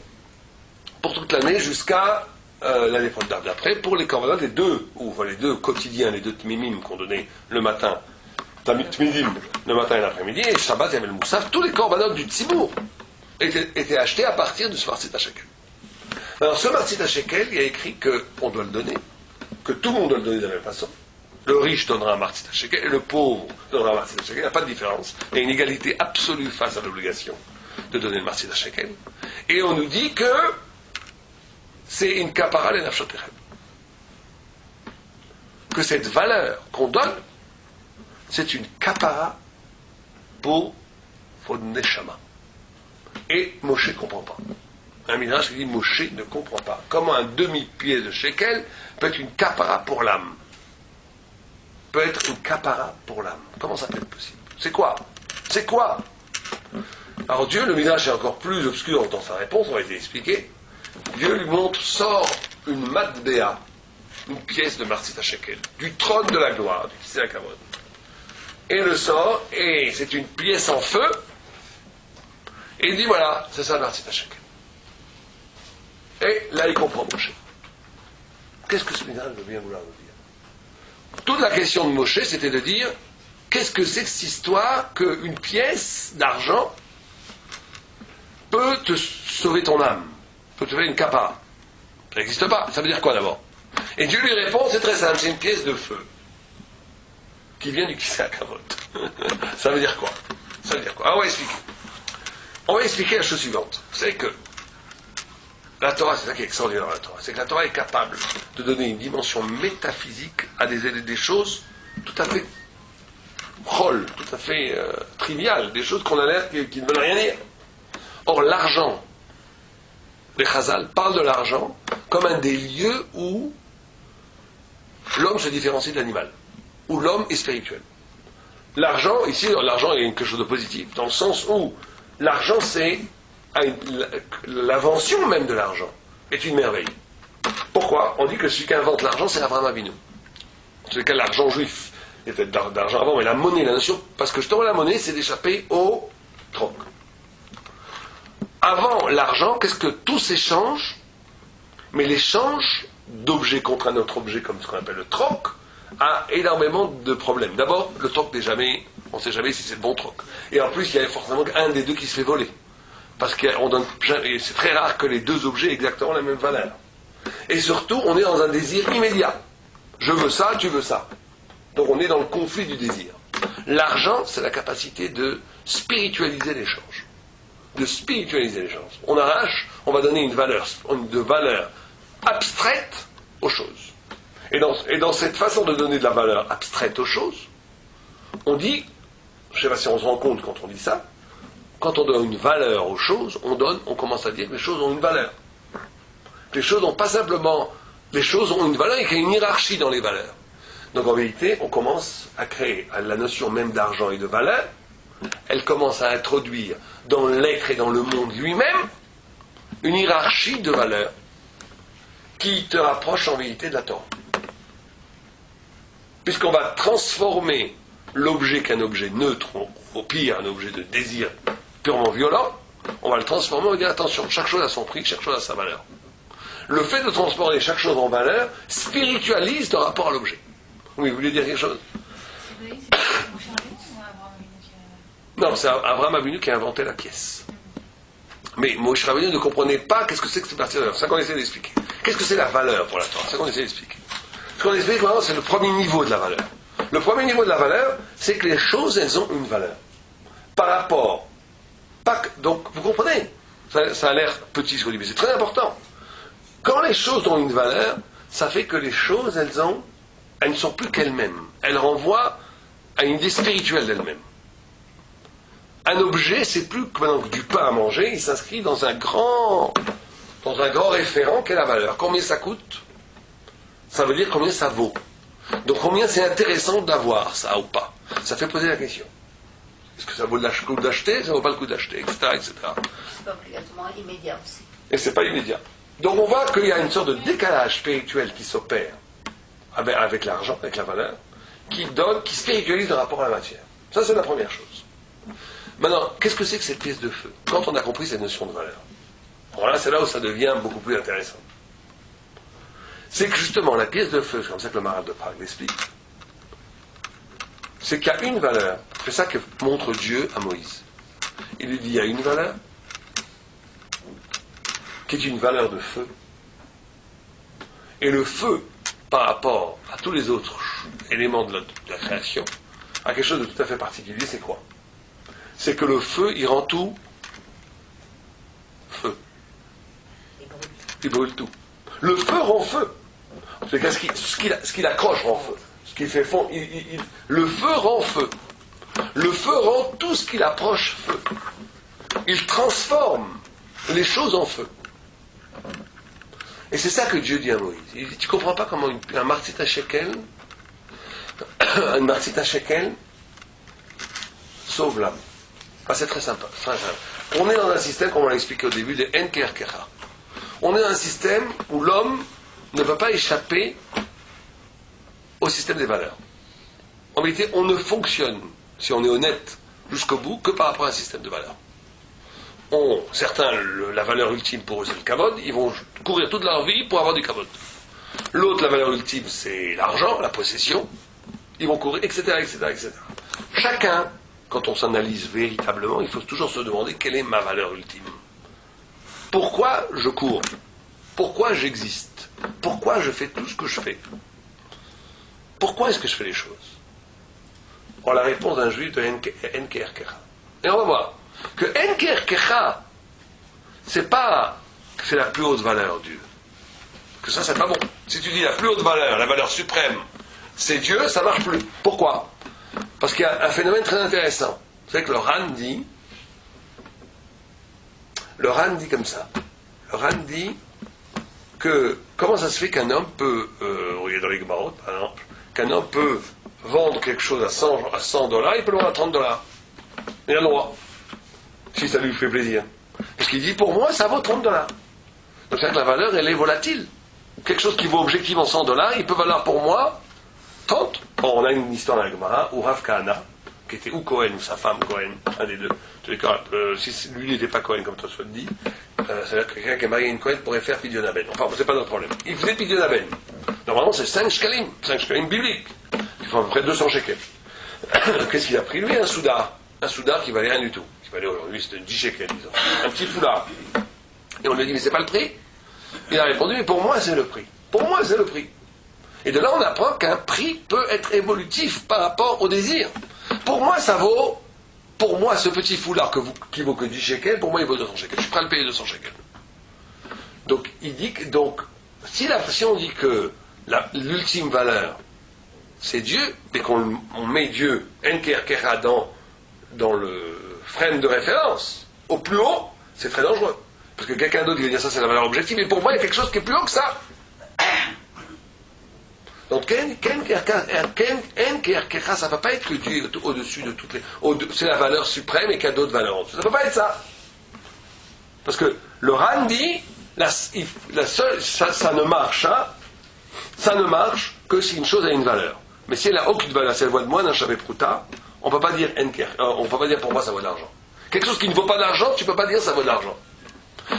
Pour toute l'année jusqu'à l'année d'après, pour les korbanot, les deux quotidiens, les deux tmimim qu'on donnait le matin, tmidim, le matin et l'après-midi, et Shabbat, il y avait le moussaf, tous les korbanot du tzibour étaient achetés à partir de ce martzit shekel. Alors ce martzit shekel, il y a écrit qu'on doit le donner, que tout le monde doit le donner de la même façon. Le riche donnera un martzit shekel et le pauvre donnera un martzit shekel. Il n'y a pas de différence. Il y a une égalité absolue face à l'obligation de donner le martzit shekel. Et on nous dit que c'est une kapara les nafshot echem. Que cette valeur qu'on donne, c'est une kapara pour vos neshama. Et Moshe ne comprend pas. Un midrash qui dit Moshe ne comprend pas. Comment un demi-pied de shekel peut être une kapara pour l'âme? Peut être une kapara pour l'âme. Comment ça peut être possible? C'est quoi? Alors Dieu, le Midrash est encore plus obscur dans sa réponse, on va essayer d'expliquer. Dieu lui montre, sort une matbéa, une pièce de Marzita Shekel, du trône de la gloire, du Kisei HaKavod. Et le sort, et c'est une pièce en feu, et il dit voilà, c'est ça Marzita Shekel. Et là il comprend Moshe. Qu'est-ce que ce Midrash veut bien vouloir nous dire? Toute la question de Moshe, c'était de dire qu'est-ce que c'est que cette histoire qu'une pièce d'argent peut te sauver ton âme, peut te faire une kapara. Ça n'existe pas. Ça veut dire quoi d'abord? Et Dieu lui répond, c'est très simple, c'est une pièce de feu qui vient du Kisei HaKavod. Ça veut dire quoi? Ça veut dire quoi? Alors, on va expliquer la chose suivante. Vous savez que la Torah, c'est ça qui est extraordinaire dans la Torah, c'est que la Torah est capable de donner une dimension métaphysique à des choses tout à fait drôles, tout à fait triviales, des choses qu'on a l'air qui ne veulent rien dire. Or, l'argent, les Chazal parlent de l'argent comme un des lieux où l'homme se différencie de l'animal, où l'homme est spirituel. L'argent, ici, l'argent est quelque chose de positif, dans le sens où l'argent, c'est l'invention même de l'argent, est une merveille. Pourquoi? On dit que celui qui invente l'argent, c'est Abraham Avinu. C'est le cas de l'argent juif. Il y a peut-être d'argent avant, mais la monnaie, la notion, parce que justement la monnaie, c'est d'échapper au troc. Avant l'argent, qu'est-ce que tout s'échange? Mais l'échange d'objets contre un autre objet, comme ce qu'on appelle le troc, a énormément de problèmes. D'abord, le troc n'est jamais, on ne sait jamais si c'est le bon troc. Et en plus, il y a forcément un des deux qui se fait voler. Parce que c'est très rare que les deux objets aient exactement la même valeur. Et surtout, on est dans un désir immédiat. Je veux ça, tu veux ça. Donc on est dans le conflit du désir. L'argent, c'est la capacité de spiritualiser l'échange. De spiritualiser l'échange. On arrache, on va donner une valeur abstraite aux choses. Et dans cette façon de donner de la valeur abstraite aux choses, on dit, je ne sais pas si on se rend compte quand on dit ça, quand on donne une valeur aux choses, on commence à dire que les choses ont une valeur. Les choses n'ont pas simplement, les choses ont une valeur et qu'il y a une hiérarchie dans les valeurs. Donc en vérité, on commence à créer la notion même d'argent et de valeur. Elle commence à introduire dans l'être et dans le monde lui-même une hiérarchie de valeurs qui te rapproche en vérité de la Torah. Puisqu'on va transformer l'objet qu'un objet neutre, ou au pire un objet de désir purement violent, on va le transformer, on va dire attention, chaque chose a son prix, chaque chose a sa valeur. Le fait de transformer chaque chose en valeur spiritualise le rapport à l'objet. Oui, vous voulez dire quelque chose? Non, c'est Abraham Avinu qui a inventé la pièce. Mais Moshe Rabbeinu ne comprenait pas qu'est-ce que c'est que cette partie de valeur. C'est ça qu'on essaie d'expliquer. Qu'est-ce que c'est la valeur pour la Torah? C'est ça qu'on essaie d'expliquer. Ce qu'on explique maintenant, c'est le premier niveau de la valeur. Le premier niveau de la valeur, c'est que les choses, elles ont une valeur. Par rapport. Donc, vous comprenez? Ça a l'air petit ce qu'on dit, mais c'est très important. Quand les choses ont une valeur, ça fait que les choses, elles ne sont plus qu'elles-mêmes. Elles renvoient à une idée spirituelle d'elles-mêmes. Un objet, c'est plus que maintenant du pain à manger, il s'inscrit dans un grand référent qu'est la valeur. Combien ça coûte? Ça veut dire combien ça vaut. Donc combien c'est intéressant d'avoir ça ou pas. Ça fait poser la question. Est-ce que ça vaut le coup d'acheter? Ça ne vaut pas le coup d'acheter, etc., etc. C'est pas obligatoirement immédiat aussi. Et c'est pas immédiat. Donc on voit qu'il y a une sorte de décalage spirituel qui s'opère avec l'argent, avec la valeur, qui spiritualise le rapport à la matière. Ça, c'est la première chose. Maintenant, qu'est-ce que c'est que cette pièce de feu? Quand on a compris cette notion de valeur, alors là, c'est là où ça devient beaucoup plus intéressant. C'est que justement, la pièce de feu, c'est comme ça que le Maharal de Prague l'explique, c'est qu'il y a une valeur. C'est ça que montre Dieu à Moïse. Il lui dit, il y a une valeur qui est une valeur de feu. Et le feu, par rapport à tous les autres éléments de la création, a quelque chose de tout à fait particulier, c'est quoi? C'est que le feu, il rend tout feu. Il brûle tout. Le feu rend feu. C'est que ce qu'il accroche rend feu. Ce qu'il fait fondre, le feu rend feu. Le feu rend tout ce qu'il approche feu. Il transforme les choses en feu. Et c'est ça que Dieu dit à Moïse. Il dit, tu ne comprends pas comment un Marzita Shekel, une Marzita Shekel sauve l'âme. Ah, c'est très sympa, très simple. On est dans un système, comme on l'a expliqué au début, de Enker Kecha. On est dans un système où l'homme ne peut pas échapper au système des valeurs. En vérité, on ne fonctionne, si on est honnête jusqu'au bout, que par rapport à un système de valeurs. Certains, la valeur ultime pour eux, c'est le kavod, ils vont courir toute leur vie pour avoir du kavod. L'autre, la valeur ultime, c'est l'argent, la possession, ils vont courir, etc., etc., etc. Chacun, quand on s'analyse véritablement, il faut toujours se demander quelle est ma valeur ultime. Pourquoi je cours? Pourquoi j'existe? Pourquoi je fais tout ce que je fais? Pourquoi est-ce que je fais les choses? Or, la réponse d'un juif de Enker Kecha. Et on va voir que Enker Kecha, c'est pas que c'est la plus haute valeur, Dieu. Que ça, c'est pas bon. Si tu dis la plus haute valeur, la valeur suprême, c'est Dieu, ça marche plus. Pourquoi? Parce qu'il y a un phénomène très intéressant. C'est que le Ran dit comme ça. Le Ran dit que comment ça se fait qu'un homme peut, vous voyez dans les Gemarot par exemple, qu'un homme peut vendre quelque chose à $100, il peut le vendre à $30. Il a le droit. Si ça lui fait plaisir. Parce qu'il dit, pour moi, ça vaut $30. Donc c'est-à-dire que la valeur, elle est volatile. Quelque chose qui vaut objectivement $100, il peut valoir pour moi 30. Bon, on a une histoire dans la Gemara où Rav Kahana, qui était ou Cohen ou sa femme Cohen, un des deux. En tous les cas, si lui n'était pas Cohen, comme toi tu le dis, c'est-à-dire que quelqu'un qui est marié à une Cohen pourrait faire Pidyon Aben. Enfin, c'est pas notre problème. Il faisait Pidyon Aben. Normalement, c'est 5 shkalim bibliques. Il faut à peu près 200 shekels. Qu'est-ce qu'il a pris, lui? Un soudar qui valait rien du tout. Qui valait aujourd'hui, c'était 10 shekels, disons. Un petit foulard. Et on lui a dit, mais c'est pas le prix? Il a répondu, mais pour moi, c'est le prix. Pour moi, c'est le prix. Et de là, on apprend qu'un prix peut être évolutif par rapport au désir. Pour moi, ça vaut, pour moi, ce petit foulard qui vaut que 10 shekels, pour moi, il vaut 200 shekels. Je suis prêt à le payer 200 shekels. Donc, il dit que, si on dit que l'ultime valeur, c'est Dieu, et qu'on met Dieu, Enker Kecha, dans le frame de référence, au plus haut, c'est très dangereux. Parce que quelqu'un d'autre, il va dire ça, c'est la valeur objective, mais pour moi, il y a quelque chose qui est plus haut que ça. Donc, Enker Kecha, ça ne va pas être que Dieu est au-dessus de toutes les... c'est la valeur suprême et qu'il y a d'autres valeurs en dessous. Ça ne peut pas être ça. Parce que le Ran dit, ça ne marche, hein, ça ne marche que si une chose a une valeur. Mais si elle n'a aucune valeur, si elle vaut de moins d'un Shavé Prouta, on ne peut pas dire Enker, on ne peut pas dire pour moi ça vaut de l'argent. Quelque chose qui ne vaut pas d'argent, tu ne peux pas dire ça vaut de l'argent.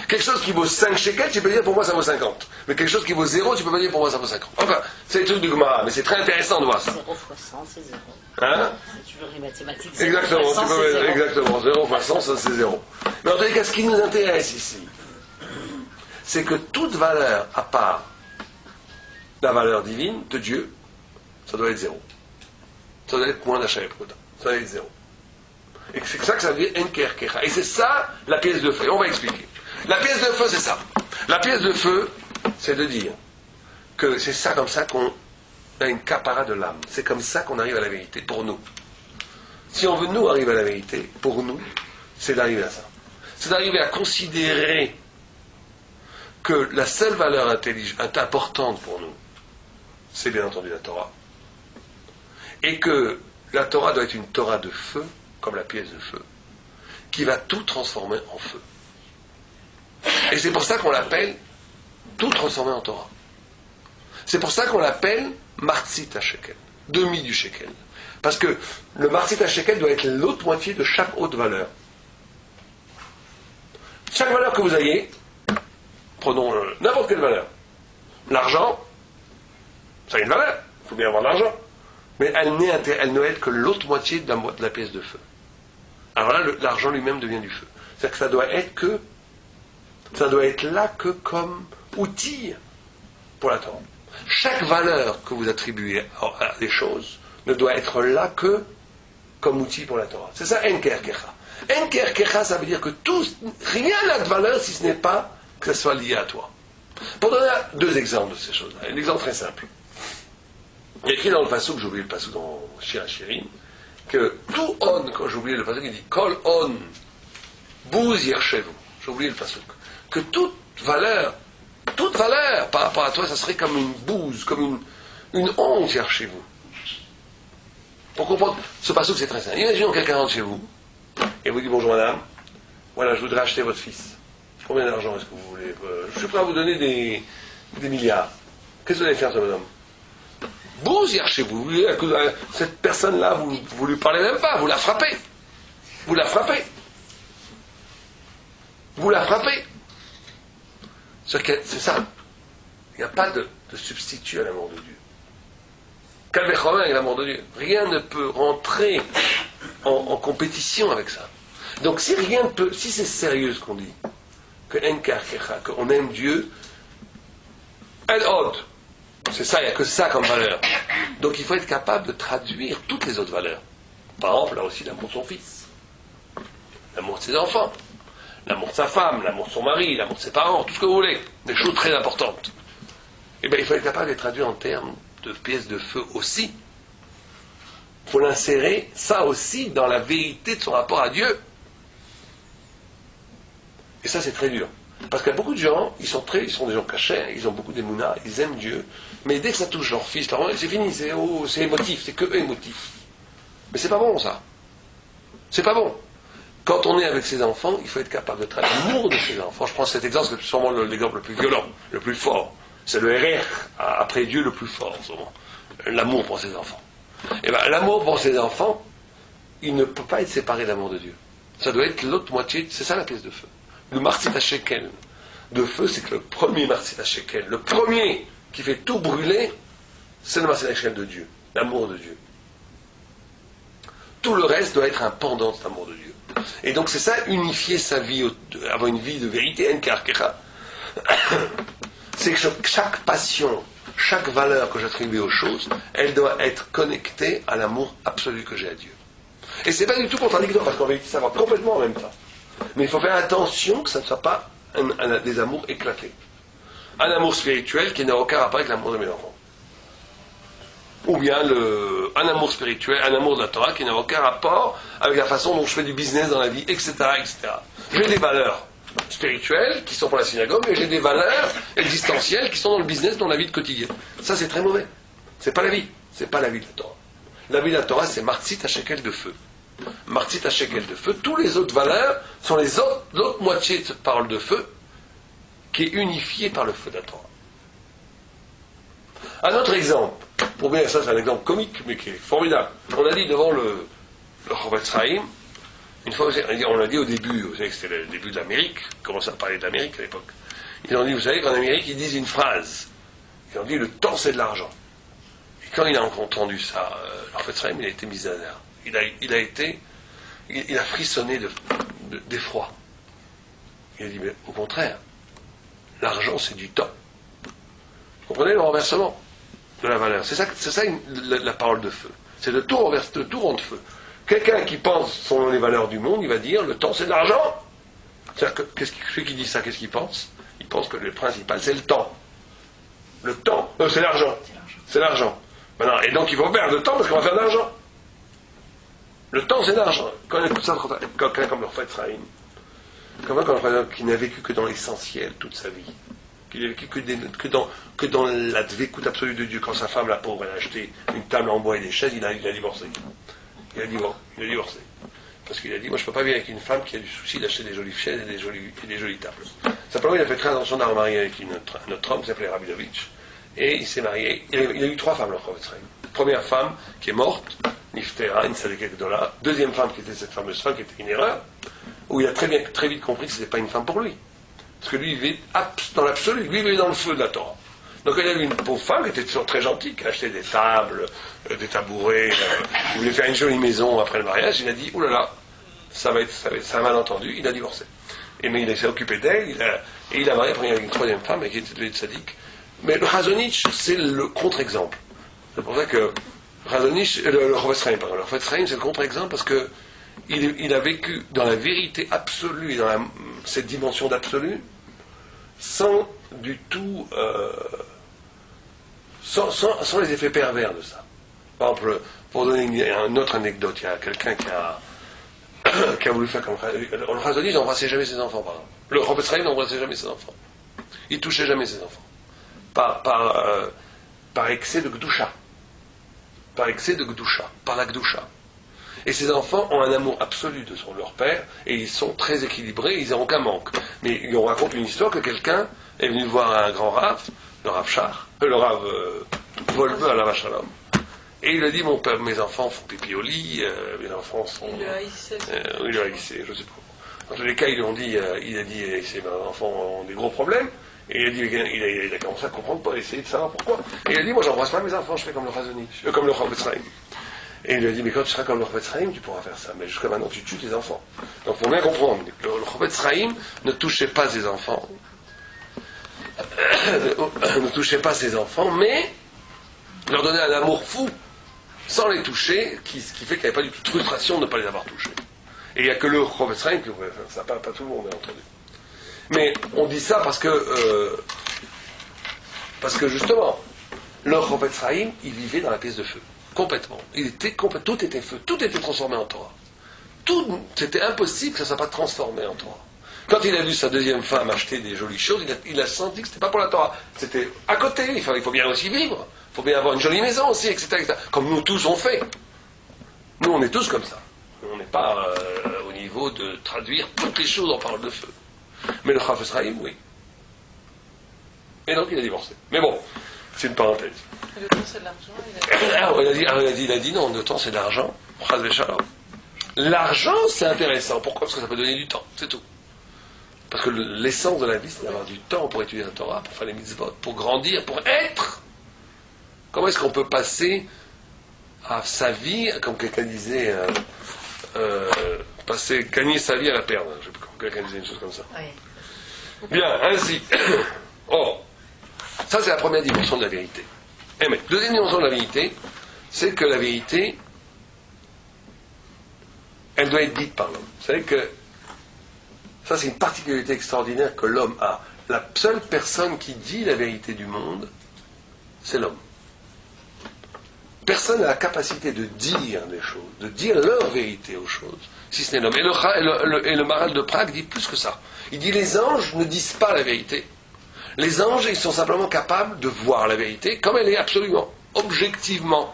Quelque chose qui vaut 5 shekels, tu peux dire pour moi ça vaut 50. Mais quelque chose qui vaut 0, tu peux pas dire pour moi ça vaut 50. Enfin, c'est le truc du Gemara, mais c'est très intéressant de voir ça. 0 fois 100, c'est 0. Hein? C'est toujours les mathématiques. Exactement, 0 fois 100, c'est 0. exactement. 0 fois 100, ça c'est 0. Mais en tous les cas, ce qui nous intéresse ici, c'est que toute valeur à part la valeur divine de Dieu, ça doit être 0. Ça doit être moins d'achat et produit. Ça doit être 0. Et c'est ça que ça veut dire Enker Kecha. Et c'est ça la pièce de feu. Et on va expliquer. La pièce de feu, c'est ça. La pièce de feu, c'est de dire que c'est ça comme ça qu'on a une capara de l'âme. C'est comme ça qu'on arrive à la vérité, pour nous. Si on veut nous arriver à la vérité, pour nous, c'est d'arriver à ça. C'est d'arriver à considérer que la seule valeur importante pour nous, c'est bien entendu la Torah. Et que la Torah doit être une Torah de feu, comme la pièce de feu, qui va tout transformer en feu. Et c'est pour ça qu'on l'appelle tout transformé en Torah. C'est pour ça qu'on l'appelle Martzit HaShekel, demi du shekel. Parce que le Martzit HaShekel doit être l'autre moitié de chaque haute valeur. Chaque valeur que vous ayez, prenons n'importe quelle valeur. L'argent, ça a une valeur, il faut bien avoir de l'argent. Mais elle ne est que l'autre moitié de la pièce de feu. Alors là, l'argent lui-même devient du feu. C'est-à-dire que ça doit être là que comme outil pour la Torah. Chaque valeur que vous attribuez à des choses ne doit être là que comme outil pour la Torah. C'est ça, Enker Kecha. Enker Kecha, ça veut dire que rien n'a de valeur si ce n'est pas que ça soit lié à toi. Pour donner 2 exemples de ces choses-là. Un exemple très simple. Il y a écrit dans le passouk, j'ai oublié le passouk dans Shir HaShirim, que tout on, quand j'ai oublié le passouk, il dit Kol on, bouz yershevu. J'ai oublié le passouk. Que toute valeur par rapport à toi, ça serait comme une bouse, comme une honte chez vous. Pour comprendre, ce passouk c'est très simple. Imaginons quelqu'un rentre chez vous, et vous dit bonjour madame, voilà, je voudrais acheter votre fils. Combien d'argent est-ce que vous voulez? Je suis prêt à vous donner des milliards. Qu'est-ce que vous allez faire, ce bonhomme? Vous y chez vous, cette personne-là, vous lui parlez même pas, vous la frappez. Vous la frappez. Vous la frappez. C'est ça. Il n'y a pas de substitut à l'amour de Dieu. Calvechome avec l'amour de Dieu. Rien ne peut rentrer en compétition avec ça. Donc si rien ne peut, si c'est sérieux ce qu'on dit, qu'on aime Dieu, c'est ça, il n'y a que ça comme valeur. Donc il faut être capable de traduire toutes les autres valeurs. Par exemple, là aussi l'amour de son fils, l'amour de ses enfants, l'amour de sa femme, l'amour de son mari, l'amour de ses parents, tout ce que vous voulez, des choses très importantes. Eh bien il faut être capable de les traduire en termes de pièces de feu aussi. Il faut l'insérer, ça aussi, dans la vérité de son rapport à Dieu. Et ça, c'est très dur. Parce qu'il y a beaucoup de gens, ils sont des gens cachés, ils ont beaucoup d'émouna, ils aiment Dieu, mais dès que ça touche leur fils, c'est fini, c'est émotif, c'est que émotif. Mais c'est pas bon, ça. C'est pas bon. Quand on est avec ses enfants, il faut être capable de traiter l'amour de ses enfants. Je prends cet exemple, c'est sûrement l'exemple le plus violent, le plus fort. C'est le RR, après Dieu, le plus fort, sûrement. L'amour pour ses enfants. Et bien, l'amour pour ses enfants, il ne peut pas être séparé de l'amour de Dieu. Ça doit être l'autre moitié, c'est ça la pièce de feu. Le martit à shekel de feu, c'est que le premier martit à shekel, le premier qui fait tout brûler, c'est le martit à shekel de Dieu, l'amour de Dieu. Tout le reste doit être un pendant de cet amour de Dieu. Et donc c'est ça, unifier sa vie, avoir une vie de vérité, c'est que chaque passion, chaque valeur que j'attribue aux choses, elle doit être connectée à l'amour absolu que j'ai à Dieu. Et c'est pas du tout contradictoire, parce qu'en vérité ça va complètement en même temps. Mais il faut faire attention que ça ne soit pas des amours éclatés. Un amour spirituel qui n'a aucun rapport avec l'amour de mes enfants. Ou bien un amour spirituel, un amour de la Torah qui n'a aucun rapport avec la façon dont je fais du business dans la vie, etc. etc. J'ai des valeurs spirituelles qui sont pour la synagogue, mais j'ai des valeurs existentielles qui sont dans le business, dans la vie de quotidien. Ça, c'est très mauvais. C'est pas la vie. C'est pas la vie de la Torah. La vie de la Torah, c'est martzit à shekel de feu. Martzit à shekel de feu. Toutes les autres valeurs sont l'autre moitié de cette parole de feu qui est unifiée par le feu de la Torah. Un autre exemple, pour bien, ça c'est un exemple comique, mais qui est formidable. On a dit devant le Chofetz Chaim, une fois, on l'a dit au début, vous savez que c'était le début de l'Amérique, on commençait à parler de l'Amérique à l'époque. Ils ont dit, vous savez qu'en Amérique, ils disent une phrase. Ils ont dit, le temps c'est de l'argent. Et quand il a entendu ça, le Chofetz Chaim, il a été mis à l'air. Il a frissonné d'effroi. Il a dit, mais au contraire, l'argent c'est du temps. Vous comprenez le renversement de la valeur? C'est ça la parole de feu. C'est le tout renverse, le tout rond de feu. Quelqu'un qui pense selon les valeurs du monde, il va dire le temps c'est de l'argent. C'est-à-dire que celui qui dit ça, qu'est-ce qu'il pense? Il pense que le principal c'est le temps. Le temps, c'est l'argent. C'est l'argent. Maintenant, et donc il faut perdre le temps parce qu'on va faire de l'argent. Le temps c'est de l'argent. Quand on écoute ça, quelqu'un comme le Chofetz Chaim, qui n'a vécu que dans l'essentiel toute sa vie, qu'il a vécu que dans la dvécoute absolue de Dieu. Quand sa femme, la pauvre, elle a acheté une table en bois et des chaises, il a divorcé. Il a divorcé. Parce qu'il a dit, moi je ne peux pas vivre avec une femme qui a du souci d'acheter des jolies chaises et des jolies tables. Simplement, il a fait très attention à se marier avec un autre homme qui s'appelait Rabinovitch. Et il s'est marié. Il a eu 3 femmes, le Chofetz Chaim. Première femme qui est morte, Niftera, une Sadeket Gdola. Deuxième femme qui était cette fameuse femme qui était une erreur, où il a très vite compris que ce n'était pas une femme pour lui. Parce que lui, il vivait dans l'absolu, lui, il vivait dans le feu de la Torah. Donc il y avait une pauvre femme qui était toujours très gentille, qui achetait des tables, des tabourets, il voulait faire une jolie maison après le mariage, il a dit, oulala, ça va être un malentendu, il a divorcé. Mais il s'est occupé d'elle, et il a marié après avec une 3e femme, qui était de Tzadik. Mais le Chazonitch, c'est le contre-exemple. C'est pour ça que le Chofetz Chaim, le Chofetz Chaim, c'est le contre-exemple, parce que il a vécu dans la vérité absolue, dans cette dimension d'absolu, sans du tout, sans les effets pervers de ça. Par exemple, pour donner une autre anecdote, il y a quelqu'un qui a voulu faire comme le Chazonitch n'embrassait jamais ses enfants, par exemple. Le Chofetz Chaim n'embrassait jamais ses enfants. Il touchait jamais ses enfants. Par excès de Gdusha. Par la Gdusha. Et ces enfants ont un amour absolu de leur père, et ils sont très équilibrés, ils n'ont aucun manque. Mais on raconte une histoire que quelqu'un est venu voir un grand Rav, le Rav Char, le Rav Volbe à la vache à l'homme. Et il a dit, mon père, mes enfants font pipi au lit, mes enfants sont... Il le haïssait. Il le haïssait, je sais pas. Dans tous les cas, ils lui ont dit, il a dit, ces enfants ont des gros problèmes. Et il a dit, il a commencé à comprendre, pas essayer de savoir pourquoi. Et il a dit, moi j'embrasse pas mes enfants, je fais comme le Razoni, comme le Chofetz Chaim. Et il lui a dit, mais quand tu seras comme le Chofetz Chaim, tu pourras faire ça. Mais jusqu'à maintenant, tu tues tes enfants. Donc pour bien comprendre, le Chofetz Chaim ne touchait pas ses enfants. Ne touchait pas ses enfants, mais leur donnait un amour fou, sans les toucher, ce qui fait qu'il n'y avait pas du tout de frustration de ne pas les avoir touchés. Et il n'y a que le Chofetz Chaim qui pouvait faire ça, pas tout le monde, bien entendu. Mais on dit ça parce que justement, le Chofetz Chaim, il vivait dans la pièce de feu, complètement. Tout était feu, tout était transformé en Torah. C'était impossible que ça ne soit pas transformé en Torah. Quand il a vu sa deuxième femme acheter des jolies choses, il a senti que ce n'était pas pour la Torah. C'était à côté, il faut bien aussi vivre, il faut bien avoir une jolie maison aussi, etc., etc. Comme nous tous on fait. Nous on est tous comme ça. On n'est pas au niveau de traduire toutes les choses en parole de feu. Mais le Chofetz Chaim, oui. Et donc il a divorcé. Mais bon, c'est une parenthèse. Le temps c'est de l'argent. Il a dit non, le temps c'est de l'argent. L'argent c'est intéressant. Pourquoi? Parce que ça peut donner du temps, c'est tout. Parce que l'essence de la vie c'est d'avoir du temps pour étudier la Torah, pour faire les mitzvot, pour grandir, pour être. Comment est-ce qu'on peut passer à sa vie, comme quelqu'un disait, gagner sa vie à la perdre? Je sais pas, quelqu'un disait une chose comme ça. Oui. Bien, ainsi. Or, ça c'est la première dimension de la vérité. Mais deuxième dimension de la vérité, c'est que la vérité, elle doit être dite par l'homme. Vous savez que ça c'est une particularité extraordinaire que l'homme a. La seule personne qui dit la vérité du monde, c'est l'homme. Personne n'a la capacité de dire les choses, de dire leur vérité aux choses, si ce n'est l'homme. Et le Maharal de Prague dit plus que ça. Il dit les anges ne disent pas la vérité. Les anges, ils sont simplement capables de voir la vérité comme elle est absolument, objectivement.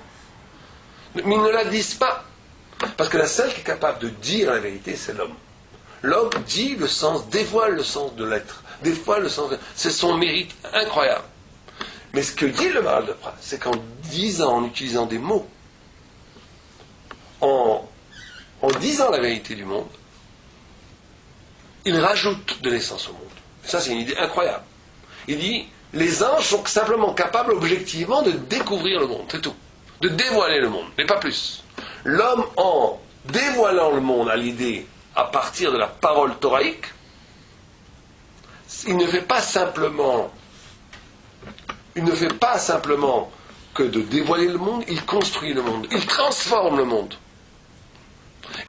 Mais ils ne la disent pas. Parce que la seule qui est capable de dire la vérité, c'est l'homme. L'homme dit le sens, dévoile le sens de l'être. Dévoile le sens de... C'est son mérite incroyable. Mais ce que dit le Maharal de Prague, c'est qu'en disant, en utilisant des mots, en disant la vérité du monde, il rajoute de l'essence au monde. Et ça, c'est une idée incroyable. Il dit, les anges sont simplement capables objectivement de découvrir le monde, c'est tout. De dévoiler le monde, mais pas plus. L'homme, en dévoilant le monde à l'idée, à partir de la parole thoraïque, il ne fait pas simplement que de dévoiler le monde, il construit le monde, il transforme le monde.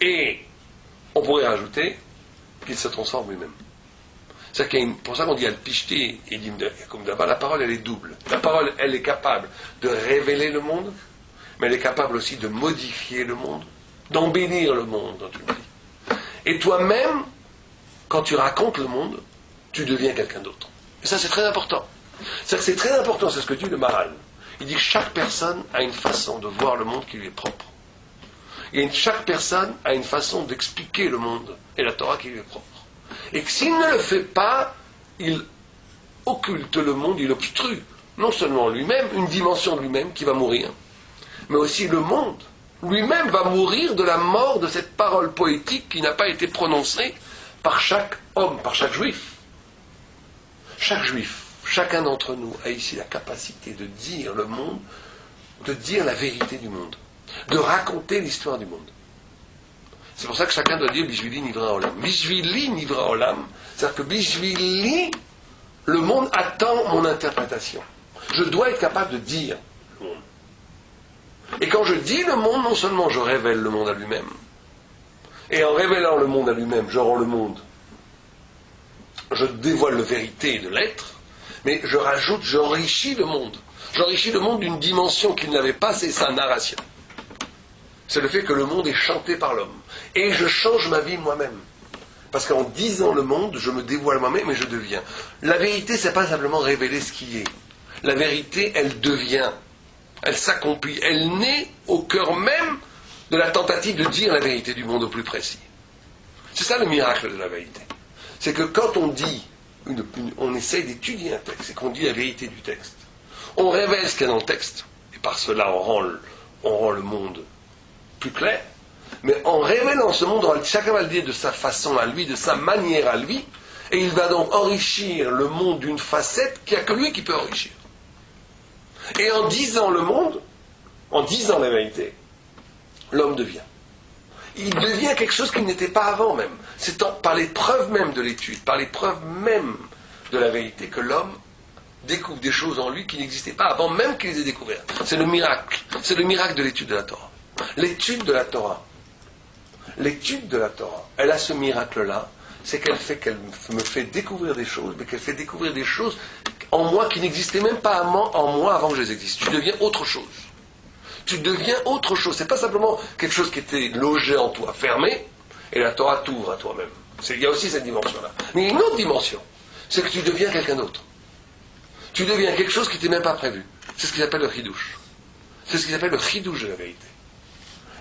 Et on pourrait rajouter qu'il se transforme lui-même. C'est pour ça qu'on dit Al-Pishti et comme d'abord, la parole elle est double. La parole elle est capable de révéler le monde, mais elle est capable aussi de modifier le monde, d'embellir le monde dans une vie. Et toi-même, quand tu racontes le monde, tu deviens quelqu'un d'autre. Et ça c'est très important. C'est très important, c'est ce que dit le Maharal. Il dit que chaque personne a une façon de voir le monde qui lui est propre. Chaque personne a une façon d'expliquer le monde et la Torah qui lui est propre. Et que s'il ne le fait pas, il occulte le monde, il obstrue non seulement lui-même, une dimension de lui-même qui va mourir, mais aussi le monde lui-même va mourir de la mort de cette parole poétique qui n'a pas été prononcée par chaque homme, par chaque juif. Chaque juif, chacun d'entre nous a ici la capacité de dire le monde, de dire la vérité du monde, de raconter l'histoire du monde. C'est pour ça que chacun doit dire Bishvili Nivra Olam. Bishvili Nivra Olam, c'est-à-dire que Bishvili, le monde attend mon interprétation. Je dois être capable de dire le monde. Et quand je dis le monde, non seulement je révèle le monde à lui-même, et en révélant le monde à lui-même, je rends le monde, je dévoile la vérité de l'être, mais je rajoute, j'enrichis le monde. J'enrichis le monde d'une dimension qu'il n'avait pas, c'est sa narration. C'est le fait que le monde est chanté par l'homme. Et je change ma vie moi-même. Parce qu'en disant le monde, je me dévoile moi-même et je deviens. La vérité, c'est pas simplement révéler ce qui est. La vérité, elle devient. Elle s'accomplit. Elle naît au cœur même de la tentative de dire la vérité du monde au plus précis. C'est ça le miracle de la vérité. C'est que quand on dit, on essaye d'étudier un texte et qu'on dit la vérité du texte, on révèle ce qu'il y a dans le texte, et par cela on rend le monde plus clair, mais en révélant ce monde, chacun va le dire de sa façon à lui, de sa manière à lui, et il va donc enrichir le monde d'une facette qu'il n'y a que lui qui peut enrichir. Et en disant le monde, en disant la vérité, l'homme devient. Il devient quelque chose qu'il n'était pas avant même. C'est par les preuves même de l'étude, par les preuves même de la vérité que l'homme découvre des choses en lui qui n'existaient pas avant même qu'il les ait découvertes. C'est le miracle. C'est le miracle de l'étude de la Torah. L'étude de la Torah, elle a ce miracle-là, c'est qu'elle me fait découvrir des choses, mais qu'elle fait découvrir des choses en moi qui n'existaient même pas en moi avant que je les existe. Tu deviens autre chose. Tu deviens autre chose. C'est pas simplement quelque chose qui était logé en toi, fermé, et la Torah t'ouvre à toi-même. Il y a aussi cette dimension-là. Mais il y a une autre dimension, c'est que tu deviens quelqu'un d'autre. Tu deviens quelque chose qui n'était même pas prévu. C'est ce qu'ils appellent le chidouche. C'est ce qu'ils appellent le chidouche de la vérité.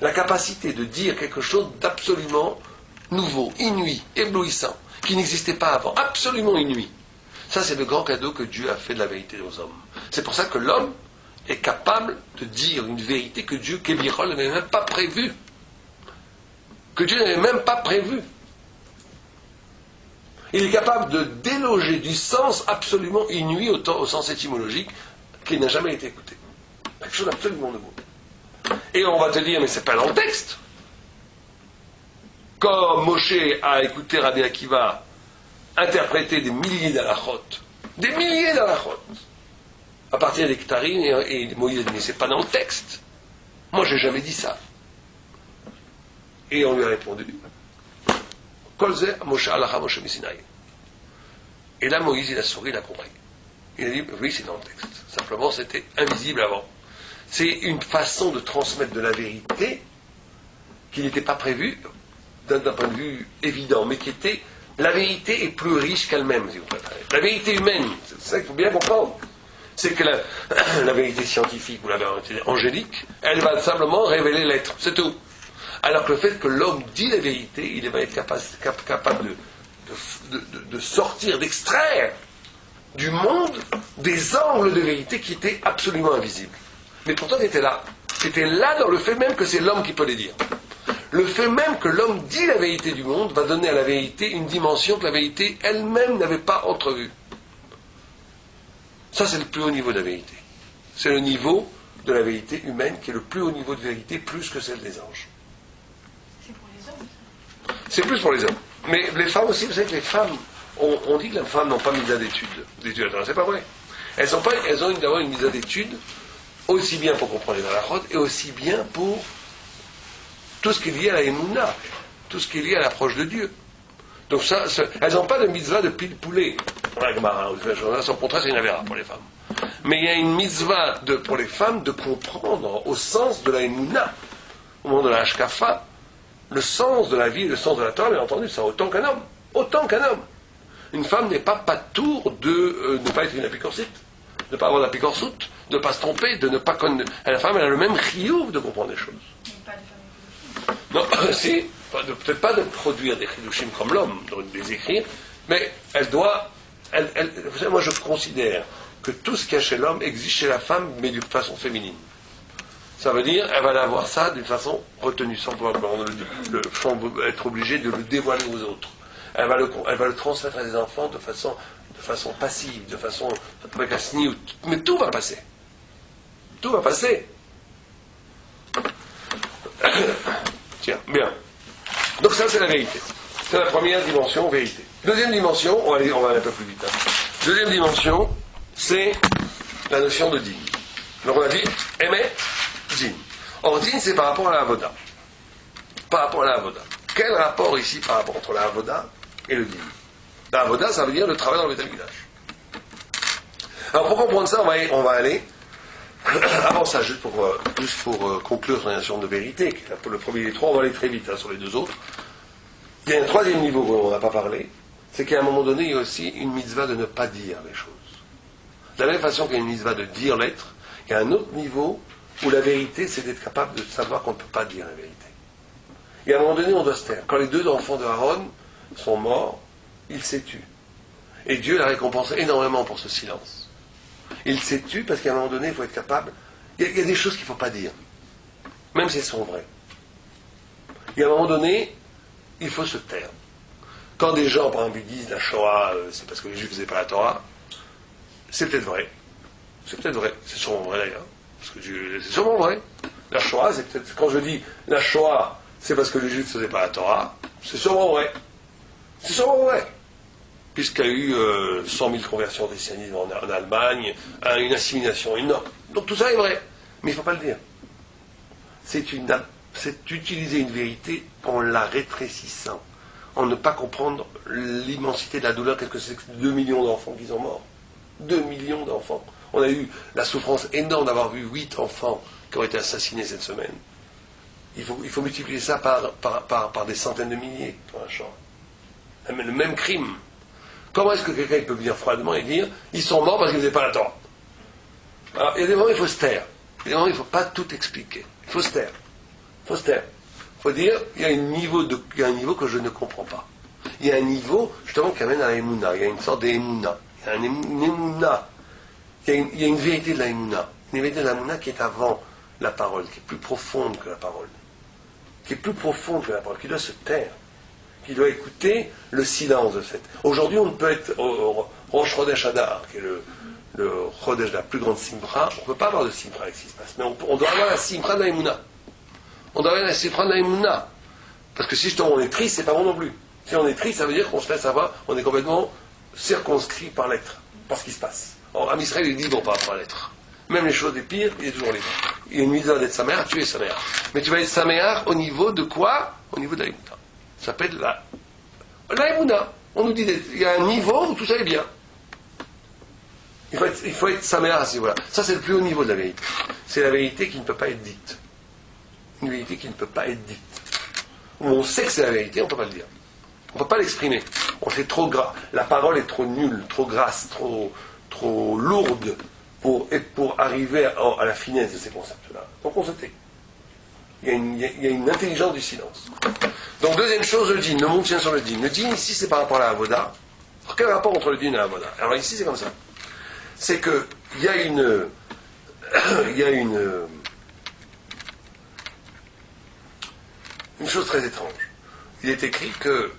La capacité de dire quelque chose d'absolument nouveau, inouï, éblouissant, qui n'existait pas avant, absolument inouï. Ça, c'est le grand cadeau que Dieu a fait de la vérité aux hommes. C'est pour ça que l'homme est capable de dire une vérité que Dieu, Kébichol, n'avait même pas prévue. Que Dieu n'avait même pas prévue. Il est capable de déloger du sens absolument inouï au sens étymologique qui n'a jamais été écouté. Quelque chose d'absolument nouveau. Et on va te dire, mais c'est pas dans le texte. Quand Moshe a écouté Rabbi Akiva interpréter des milliers d'halachot, à partir des Ktarim, et Moïse a dit, mais c'est pas dans le texte. Moi, j'ai jamais dit ça. Et on lui a répondu, Kolze Moshe Alacha Moshe Misinaï. Et là, Moïse, il a souri, il a compris. Il a dit, oui, c'est dans le texte. Simplement, c'était invisible avant. C'est une façon de transmettre de la vérité qui n'était pas prévue d'un point de vue évident, mais qui était, la vérité est plus riche qu'elle-même, si vous préférez. La vérité humaine, c'est ça qu'il faut bien comprendre. C'est que la vérité scientifique ou la vérité angélique, elle va simplement révéler l'être, c'est tout. Alors que le fait que l'homme dit la vérité, il va être capable de sortir, d'extraire du monde des angles de vérité qui étaient absolument invisibles. Mais pourtant, tu étais là. Tu étais là dans le fait même que c'est l'homme qui peut les dire. Le fait même que l'homme dit la vérité du monde va donner à la vérité une dimension que la vérité elle-même n'avait pas entrevue. Ça, c'est le plus haut niveau de la vérité. C'est le niveau de la vérité humaine qui est le plus haut niveau de vérité, plus que celle des anges. C'est pour les hommes, ça. C'est plus pour les hommes. Mais les femmes aussi, vous savez que les femmes, on dit que les femmes n'ont pas mis d'études. C'est pas vrai. Elles ont d'abord une mise d'études, aussi bien pour comprendre les halachot, et aussi bien pour tout ce qui est lié à la émouna, tout ce qui est lié à l'approche de Dieu. Donc ça, elles n'ont pas de mitzvah de pile poulet. Au contraire, c'est une avéra pour les femmes. Mais il y a une mitzvah pour les femmes de comprendre au sens de la émouna, au moment de la hashkafa, le sens de la vie et le sens de la Torah, bien entendu, ça autant qu'un homme. Autant qu'un homme. Une femme n'est pas tour de ne pas être une apicorsite, de ne pas avoir d'apicorsoute, de ne pas se tromper, de ne pas connaître. La femme, elle a le même chiyuv de comprendre les choses. Non, si, peut-être pas de produire des chidushim comme l'homme, de les écrire, mais elle doit. Vous savez, moi je considère que tout ce qu'il y a chez l'homme existe chez la femme, mais d'une façon féminine. Ça veut dire, elle va avoir ça d'une façon retenue, sans pouvoir être obligée de le dévoiler aux autres. Elle va le transmettre à des enfants de façon passive, de façon avec un sniout. Mais tout va passer. Tout va passer. Tiens, bien. Donc ça, c'est la vérité. C'est la première dimension, vérité. Deuxième dimension, on va aller un peu plus vite. Deuxième dimension, c'est la notion de din. Donc on a dit, Emet, din. Or, din, c'est par rapport à la avoda. Par rapport à la avoda. Quel rapport ici par rapport entre la avoda et le din? La avoda, ça veut dire le travail dans le Beth Amikdash. Alors pour comprendre ça, on va aller. Avant ça, juste pour conclure sur la notion de vérité, qui est le premier des trois, on va aller très vite sur les deux autres. Il y a un troisième niveau dont on n'a pas parlé, c'est qu'à un moment donné, il y a aussi une mitzvah de ne pas dire les choses. De la même façon qu'il y a une mitzvah de dire l'être, il y a un autre niveau où la vérité, c'est d'être capable de savoir qu'on ne peut pas dire la vérité. Et à un moment donné, on doit se taire. Quand les deux enfants de Aaron sont morts, il s'est tu. Et Dieu l'a récompensé énormément pour ce silence. Il s'est tu parce qu'à un moment donné, il faut être capable. Il y a des choses qu'il ne faut pas dire, même si elles sont vraies. Et à un moment donné, il faut se taire. Quand des gens, par exemple, disent la Shoah, c'est parce que les Juifs ne faisaient pas la Torah, c'est peut-être vrai. C'est peut-être vrai. C'est sûrement vrai d'ailleurs. Parce que c'est sûrement vrai. La Shoah, c'est peut-être. Quand je dis la Shoah, c'est parce que les Juifs ne faisaient pas la Torah, c'est sûrement vrai. C'est sûrement vrai. Puisqu'il y a eu 100 000 conversions au christianisme en Allemagne, une assimilation énorme. Donc tout ça est vrai. Mais il ne faut pas le dire. C'est utiliser une vérité en la rétrécissant, en ne pas comprendre l'immensité de la douleur. Qu'est-ce que c'est que 2 millions d'enfants qui sont morts? 2 millions d'enfants. On a eu la souffrance énorme d'avoir vu 8 enfants qui ont été assassinés cette semaine. Il faut multiplier ça par des centaines de milliers pour un champ. Le même crime. Comment est-ce que quelqu'un peut venir froidement et dire ils sont morts parce qu'ils ne faisaient pas la Torah? Alors, il y a des moments où il faut se taire. Il y a des moments où il ne faut pas tout expliquer. Il faut se taire. Il faut se taire. Il faut dire il y a un niveau que je ne comprends pas. Il y a un niveau, justement, qui amène à la Emouna. Il y a une sorte d'émouna. Il y a une émouna. Il y a une vérité de la émouna. Une vérité de la émouna qui est avant la parole, qui est plus profonde que la parole. Qui est plus profonde que la parole, qui doit se taire. Qui doit écouter le silence de cette. Aujourd'hui, on peut être au Rosh Chodesh Adar, qui est le Chodesh de la plus grande Simcha. On ne peut pas avoir de Simcha avec ce qui se passe. Mais on doit avoir la Simcha de la Emouna. On doit avoir la Simcha de la Emouna. Parce que si justement on est triste, c'est pas bon non plus. Si on est triste, ça veut dire qu'on se laisse avoir, on est complètement circonscrit par l'être, par ce qui se passe. Or, Am Israël, il dit bon, par rapport à l'être. Même les choses les pires, il est toujours libre. Il y a une mise d'être Saméar, tu es Saméar. Mais tu vas être Saméar au niveau de quoi? Au niveau de la Emouna. Ça s'appelle la Emouna. On nous dit il y a un niveau où tout ça est bien. Il faut être Saméar à ce niveau-là. Ça, c'est le plus haut niveau de la vérité. C'est la vérité qui ne peut pas être dite. Une vérité qui ne peut pas être dite. Où on sait que c'est la vérité, on ne peut pas le dire. On ne peut pas l'exprimer. On fait trop gras. La parole est trop nulle, trop grasse, trop lourde pour arriver à la finesse de ces concepts-là. Donc on se tait. Il y a une intelligence du silence. Donc deuxième chose, le dîn. Le monde tient sur le dîn. Le dîn ici, c'est par rapport à la avoda. Alors, quel rapport entre le dîn et la avoda? Alors ici, c'est comme ça. C'est que il y a une chose très étrange. Il est écrit que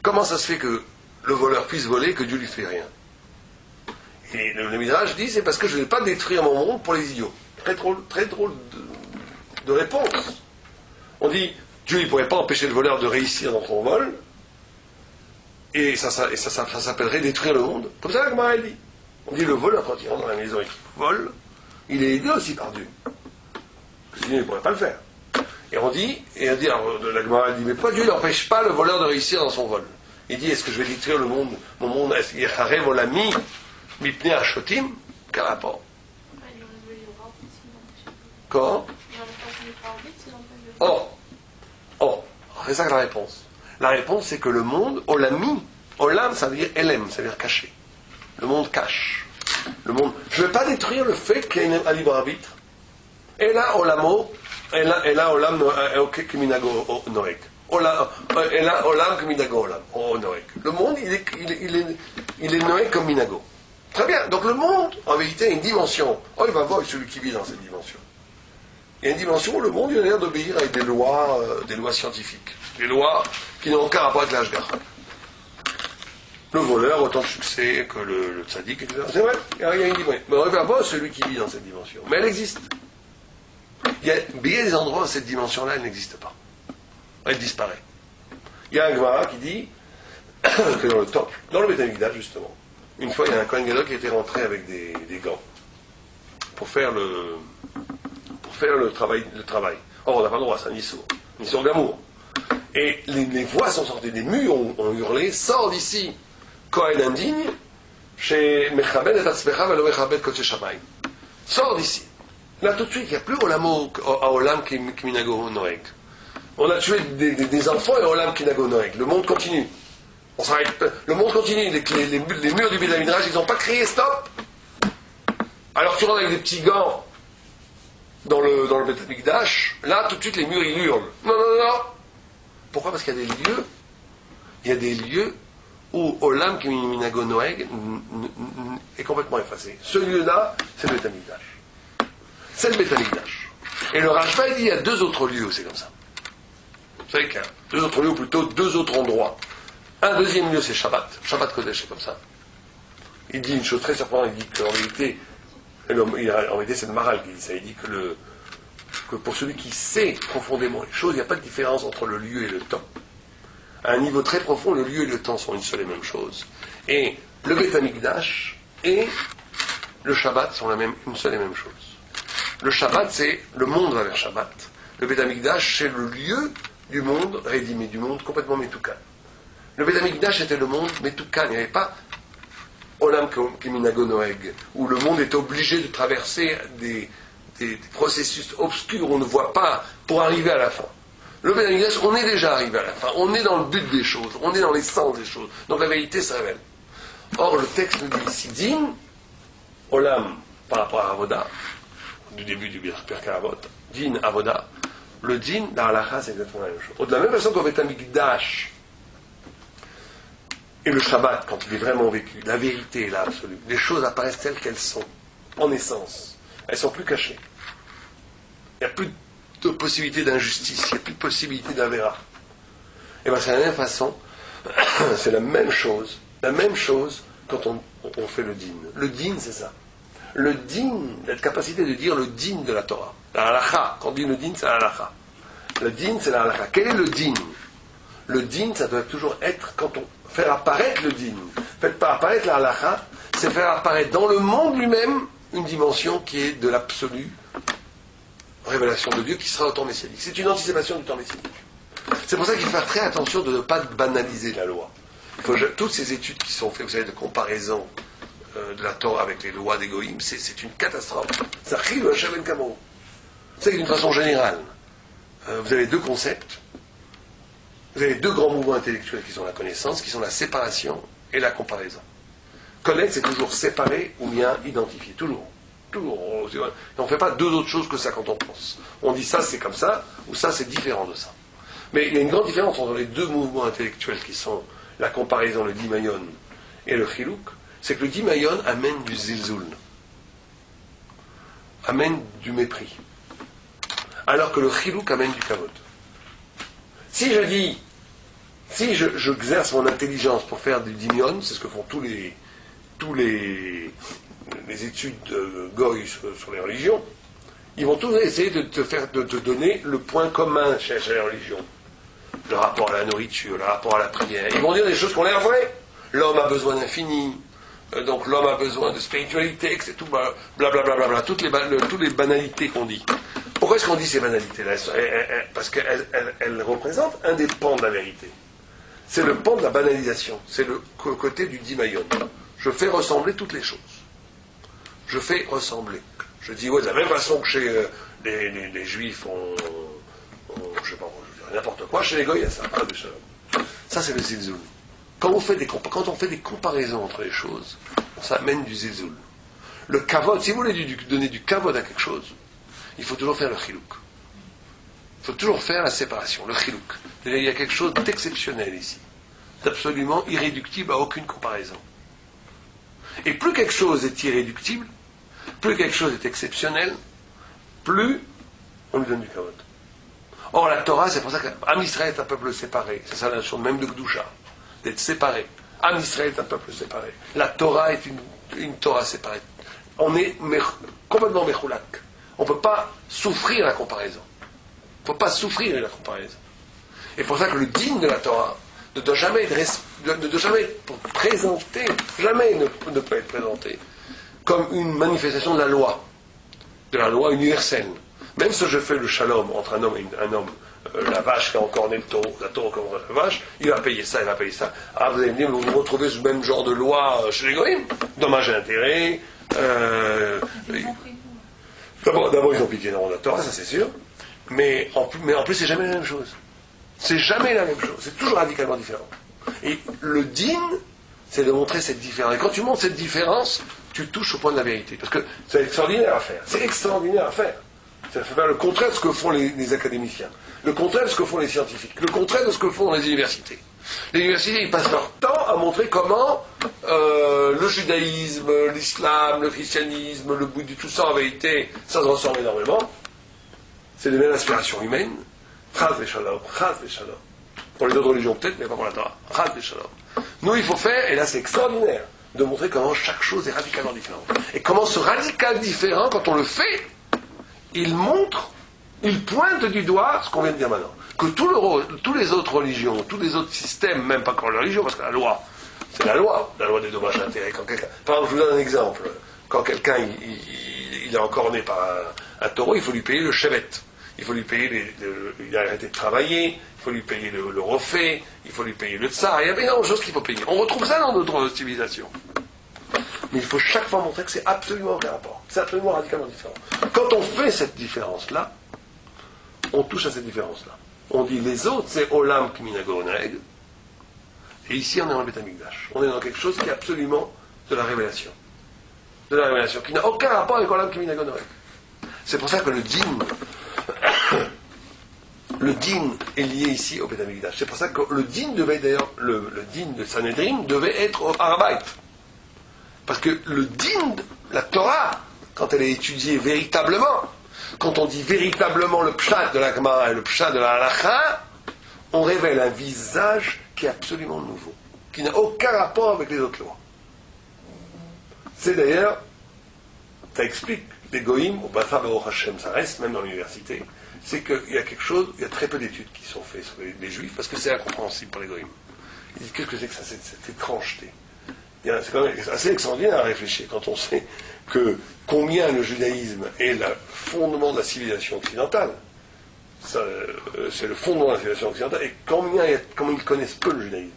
comment ça se fait que le voleur puisse voler et que Dieu lui fait rien? Et le Midrash dit c'est parce que je ne vais pas détruire mon monde pour les idiots. Très drôle de réponse. On dit Dieu ne pourrait pas empêcher le voleur de réussir dans son vol, et ça s'appellerait détruire le monde. Comme ça la Gemara elle dit. On dit le voleur quand il rentre dans la maison et qu'il vole, il est aidé aussi par Dieu. Parce que Dieu ne pourrait pas le faire. Et on dit alors, la Gemara elle dit mais pourquoi Dieu n'empêche pas le voleur de réussir dans son vol? Il dit est-ce que je vais détruire le monde, mon monde, est-ce qu'il y a volami mipnei ashotim? Quel rapport? Quand? C'est ça que la réponse. La réponse, c'est que le monde, olami, olam, ça veut dire elem, ça veut dire caché. Le monde cache. Le monde. Je ne vais pas détruire le fait qu'il y a un libre arbitre. Et là, olamo, et là, olam, keminago noek. Et là, olam, keminago olam. Noek. Le monde, il est noek comme minago. Très bien. Donc le monde, en vérité, a une dimension. Oh, il va voir celui qui vit dans cette dimension. Il y a une dimension où le monde il a l'air d'obéir avec des lois scientifiques. Des lois qui n'ont aucun rapport avec l'Ashgar. Le voleur a autant de succès que le tzaddik, etc. C'est vrai, il y a une dimension. Mais on ne regarde pas celui qui vit dans cette dimension. Mais elle existe. Il y a bien des endroits où cette dimension-là, elle n'existe pas. Elle disparaît. Il y a un Gemara qui dit que dans le temple, dans le Beth Amikdash justement, une fois il y a un Kohen Gadol qui était rentré avec des gants pour faire le travail. Or, on n'a pas le droit, c'est un Nissour d'amour. Et les voix sont sorties, les murs ont hurlé, sors d'ici, Kohen indigne, chez Mechabed et Tatzbecha velo Mechabed Kodesh Shamayim. Sors d'ici. Là, tout de suite, il n'y a plus Olam Kiminago Noeg. On a tué des enfants et Olam Kiminago Noeg. Le monde continue. On s'arrête. Le monde continue. Les murs du Beth Midrash, ils n'ont pas crié stop. Alors tu rentres avec des petits gants dans le Beth Amikdash, là, tout de suite, les murs, ils hurlent. Non, non, non. Pourquoi? Parce qu'il y a des lieux où Olam Minago Noeg est complètement effacé. Ce lieu-là, c'est le Beth Amikdash. C'est le Beth Amikdash. Et le Rashba, il dit, il y a deux autres lieux où c'est comme ça. Vous savez qu'il y a deux autres lieux, ou plutôt deux autres endroits. Un deuxième lieu, c'est Shabbat. Shabbat Kodesh, c'est comme ça. Il dit une chose très surprenante, il dit qu'en réalité, c'est le Maral qui dit ça, il dit que pour celui qui sait profondément les choses, il n'y a pas de différence entre le lieu et le temps. À un niveau très profond, le lieu et le temps sont une seule et même chose. Et le Beth Amikdash et le Shabbat sont une seule et même chose. Le Shabbat, c'est le monde va vers Shabbat. Le Beth Amikdash, c'est le lieu du monde rédimé, du monde complètement Metoukan. Le Beth Amikdash était le monde Metoukan, il n'y avait pas Olam Keminago Noeg, où le monde est obligé de traverser des processus obscurs, on ne voit pas, pour arriver à la fin. Le Beth Amikdash, on est déjà arrivé à la fin, on est dans le but des choses, on est dans l'essence des choses, donc la vérité se révèle. Or, le texte nous dit ici, Din, Olam, par rapport à Avoda, du début du Pirkei Avot, Din, Avoda, le Din, la halakha, c'est exactement la même chose. De la même façon qu'au Beth Amikdash, et le Shabbat, quand il est vraiment vécu, la vérité est là absolue. Les choses apparaissent telles qu'elles sont, en essence. Elles ne sont plus cachées. Il n'y a plus de possibilité d'injustice, il n'y a plus de possibilité d'avéra. Et bien c'est la même façon, c'est la même chose quand on fait le din. Le din, c'est ça. Le din, la capacité de dire le din de la Torah. La halakha, quand on dit le din, c'est la halakha. Le din, c'est la halakha. Quel est le din? Le din, ça doit toujours être quand on fait apparaître le din. Faire apparaître la halakha, c'est faire apparaître dans le monde lui-même une dimension qui est de l'absolue révélation de Dieu qui sera au temps messianique. C'est une anticipation du temps messianique. C'est pour ça qu'il faut faire très attention de ne pas banaliser la loi. Toutes ces études qui sont faites, vous savez, de comparaison de la Torah avec les lois des Goïm, c'est une catastrophe. Ça arrive à Shaven Kamon. C'est d'une façon générale. Vous avez deux concepts. Vous avez deux grands mouvements intellectuels qui sont la connaissance, qui sont la séparation et la comparaison. Connaître, c'est toujours séparer ou bien identifier. Toujours. Toujours. On ne fait pas deux autres choses que ça quand on pense. On dit ça, c'est comme ça, ou ça, c'est différent de ça. Mais il y a une grande différence entre les deux mouvements intellectuels qui sont la comparaison, le dimayon et le chilouk, c'est que le dimayon amène du zilzoul, amène du mépris, alors que le chilouk amène du kavod. Si j'exerce mon intelligence pour faire du dimion, c'est ce que font tous les études goy sur les religions, ils vont tous essayer de te donner le point commun chez les religions. Le rapport à la nourriture, le rapport à la prière. Ils vont dire des choses qui ont l'air vraies. L'homme a besoin d'infini, donc l'homme a besoin de spiritualité, c'est tout, blablabla, toutes les banalités qu'on dit. Pourquoi est-ce qu'on dit ces banalités-là? Parce qu'elles représentent un des pans de la vérité. C'est le pan de la banalisation. C'est le côté du dimayon. Je fais ressembler toutes les choses. Je fais ressembler. Je dis, de la même façon que chez les juifs, je sais pas, n'importe quoi, chez les goïs, il y a ça. Ça, c'est le zilzoul. Quand on fait des comparaisons entre les choses, ça amène du zilzoul. Le kavod, si vous voulez donner du kavod à quelque chose, il faut toujours faire le chilouk. Il faut toujours faire la séparation, le chilouk. Il y a quelque chose d'exceptionnel ici, d'absolument irréductible à aucune comparaison. Et plus quelque chose est irréductible, plus quelque chose est exceptionnel, plus on lui donne du kavod. Or, la Torah, c'est pour ça qu'Am Israël est un peuple séparé. C'est ça la notion même de Kedusha, d'être séparé. Am Israël est un peuple séparé. La Torah est une Torah séparée. On est complètement mechoulak. On ne peut pas souffrir la comparaison. Il ne faut pas souffrir la comparaison. Et pour ça que le digne de la Torah ne doit jamais être présenté, jamais ne peut être présenté comme une manifestation de la loi universelle. Même si je fais le shalom entre un homme et un homme, la vache qui a encore né le taureau, la taureau qui a encore né la vache, il va payer ça, il va payer ça. Ah, vous allez me dire, vous retrouvez ce même genre de loi chez les goïms, dommages et intérêts. D'abord, ils ont piqué dans la Torah, ça c'est sûr. Mais en plus, c'est jamais la même chose. C'est jamais la même chose. C'est toujours radicalement différent. Et le din, c'est de montrer cette différence. Et quand tu montres cette différence, tu touches au point de la vérité. Parce que c'est extraordinaire à faire. C'est extraordinaire à faire. Ça fait faire le contraire de ce que font les académiciens, le contraire de ce que font les scientifiques, le contraire de ce que font dans les universités. Les universités, ils passent leur temps à montrer comment le judaïsme, l'islam, le christianisme, le bouddhisme, tout ça en vérité, ça se ressemble énormément. C'est les mêmes aspirations humaines. Chas v'shalom, chas v'shalom. Pour les autres religions peut-être, mais pas pour la Torah. Chas v'shalom. Nous, il faut faire, et là c'est extraordinaire, de montrer comment chaque chose est radicalement différente. Et comment ce radical différent, quand on le fait, il montre, il pointe du doigt ce qu'on vient de dire maintenant. Que tous les autres religions, tous les autres systèmes, même pas que la religion, parce que la loi, c'est la loi des dommages et intérêts. Par exemple, je vous donne un exemple. Quand quelqu'un il est encore né par un taureau, il faut lui payer le chevet. Il faut lui payer, il a arrêté de travailler, il faut lui payer le refait, il faut lui payer le tsar. Il y a énormément de choses qu'il faut payer. On retrouve ça dans notre civilisation. Mais il faut chaque fois montrer que c'est absolument aucun rapport. C'est absolument radicalement différent. Quand on fait cette différence-là, on touche à cette différence-là. On dit les autres, c'est Olam Kminago Oneg. Et ici, on est dans le Beth Amikdash. On est dans quelque chose qui est absolument de la révélation. De la révélation, qui n'a aucun rapport avec Olam Kminago Oneg. C'est pour ça que le din est lié ici au Beth Amikdash. C'est pour ça que le din devait d'ailleurs, le din de Sanhedrin devait être au Harabait. Parce que le din, la Torah, quand elle est étudiée véritablement, quand on dit véritablement le pshat de la Gemara et le pshat de la halacha, on révèle un visage qui est absolument nouveau, qui n'a aucun rapport avec les autres lois. C'est d'ailleurs, ça explique les goïms, au Bata Baruch Hashem, ça reste même dans l'université, c'est qu'il y a quelque chose, il y a très peu d'études qui sont faites sur les juifs, parce que c'est incompréhensible pour les goïms. Ils disent qu'est-ce que c'est que ça, cette étrangeté. C'est quand même assez extraordinaire à réfléchir quand on sait que combien le judaïsme est le fondement de la civilisation occidentale. C'est le fondement de la civilisation occidentale, et comment ils connaissent peu le judaïsme.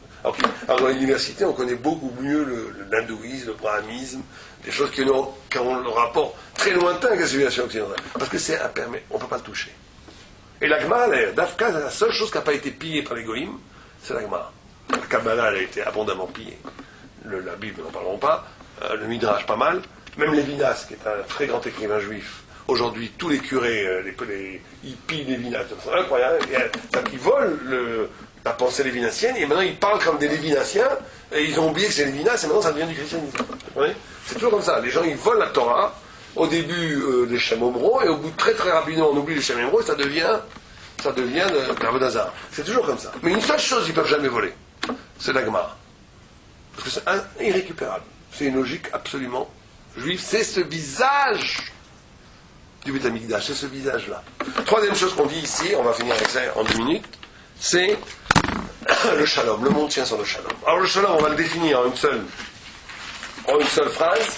Alors dans l'université, on connaît beaucoup mieux l'hindouisme, le brahmisme, des choses qui ont le rapport très lointain avec la civilisation occidentale. Parce que c'est imperméable, on ne peut pas le toucher. Et la Gemara, d'Afka, la seule chose qui n'a pas été pillée par les goïms, c'est la Gemara. La Kabbalah, elle a été abondamment pillée. La Bible, n'en parlons pas. Le Midrash, pas mal. Même Lévinas, qui est un très grand écrivain juif, aujourd'hui, tous les curés, ils pillent Lévinas. C'est incroyable. Ils volent la pensée lévinassienne, et maintenant ils parlent comme des lévinassiens, et ils ont oublié que c'est Lévinas, et maintenant ça devient du christianisme. Vous voyez, c'est toujours comme ça. Les gens, ils volent la Torah, au début des Shem Omro, et au bout très très rapidement, on oublie les Shem Omro, et ça devient de l'Avodazar. C'est toujours comme ça. Mais une seule chose, ils ne peuvent jamais voler, c'est la Gemara. Parce que c'est irrécupérable. C'est une logique absolument juive. C'est ce visage du Beth Amikdash, c'est ce visage-là. Troisième chose qu'on dit ici, on va finir avec ça en 2 minutes, c'est le shalom. Le monde tient sur le shalom. Alors le shalom, on va le définir en une seule phrase,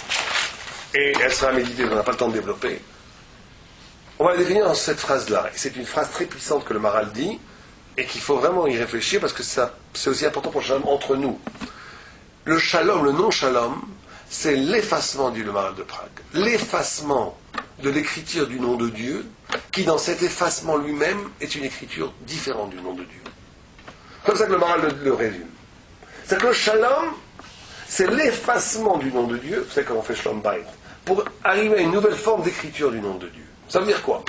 et elle sera méditée, on n'a pas le temps de développer. On va le définir dans cette phrase-là. Et c'est une phrase très puissante que le Maharal dit, et qu'il faut vraiment y réfléchir, parce que c'est aussi important pour le shalom entre nous. Le shalom, le non-shalom, c'est l'effacement, dit le Maharal de Prague. L'effacement de l'écriture du nom de Dieu, qui dans cet effacement lui-même est une écriture différente du nom de Dieu. Comme ça que le Maharal le résume. C'est que le shalom, c'est l'effacement du nom de Dieu, vous savez comment on fait shalom bayit, pour arriver à une nouvelle forme d'écriture du nom de Dieu. Ça veut dire quoi?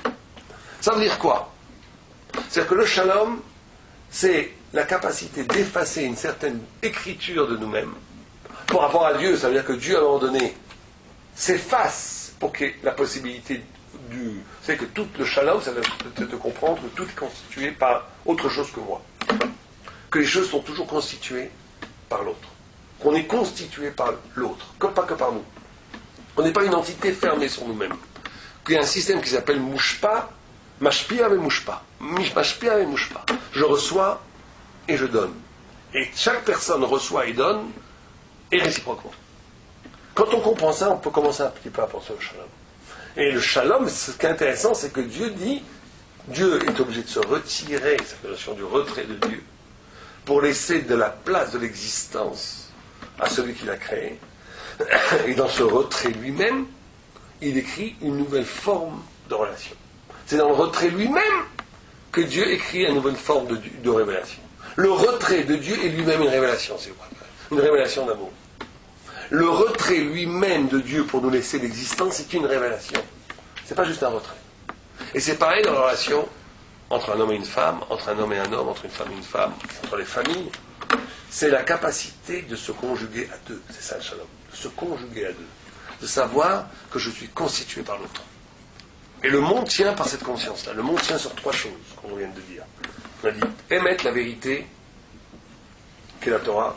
C'est-à-dire que le shalom, c'est la capacité d'effacer une certaine écriture de nous-mêmes. Par rapport à Dieu, ça veut dire que Dieu, à un moment donné, s'efface pour qu'il y ait la possibilité du... C'est que tout le shalom, ça veut dire de comprendre que tout est constitué par autre chose que moi. Que les choses sont toujours constituées par l'autre. Qu'on est constitué par l'autre, pas que par nous. On n'est pas une entité fermée sur nous-mêmes. Qu'il y a un système qui s'appelle Mouchpa, Mashpia et Mouchpa. Mashpia et Mouchpa. Je reçois et je donne. Et chaque personne reçoit et donne, et réciproquement. Quand on comprend ça, on peut commencer un petit peu à penser au shalom. Et le shalom, ce qui est intéressant, c'est que Dieu dit, Dieu est obligé de se retirer, cette notion du retrait de Dieu, pour laisser de la place de l'existence à celui qui l'a créé. Et dans ce retrait lui-même, il écrit une nouvelle forme de relation. C'est dans le retrait lui-même que Dieu écrit une nouvelle forme de révélation. Le retrait de Dieu est lui-même une révélation, c'est vrai. Une révélation d'amour. Le retrait lui-même de Dieu pour nous laisser l'existence, c'est une révélation. C'est pas juste un retrait. Et c'est pareil dans la relation entre un homme et une femme, entre un homme et un homme, entre une femme et une femme, entre les familles. C'est la capacité de se conjuguer à deux. C'est ça le shalom. De se conjuguer à deux. De savoir que je suis constitué par l'autre. Et le monde tient par cette conscience-là. Le monde tient sur trois choses qu'on vient de dire. On a dit émettre la vérité, qui est la Torah,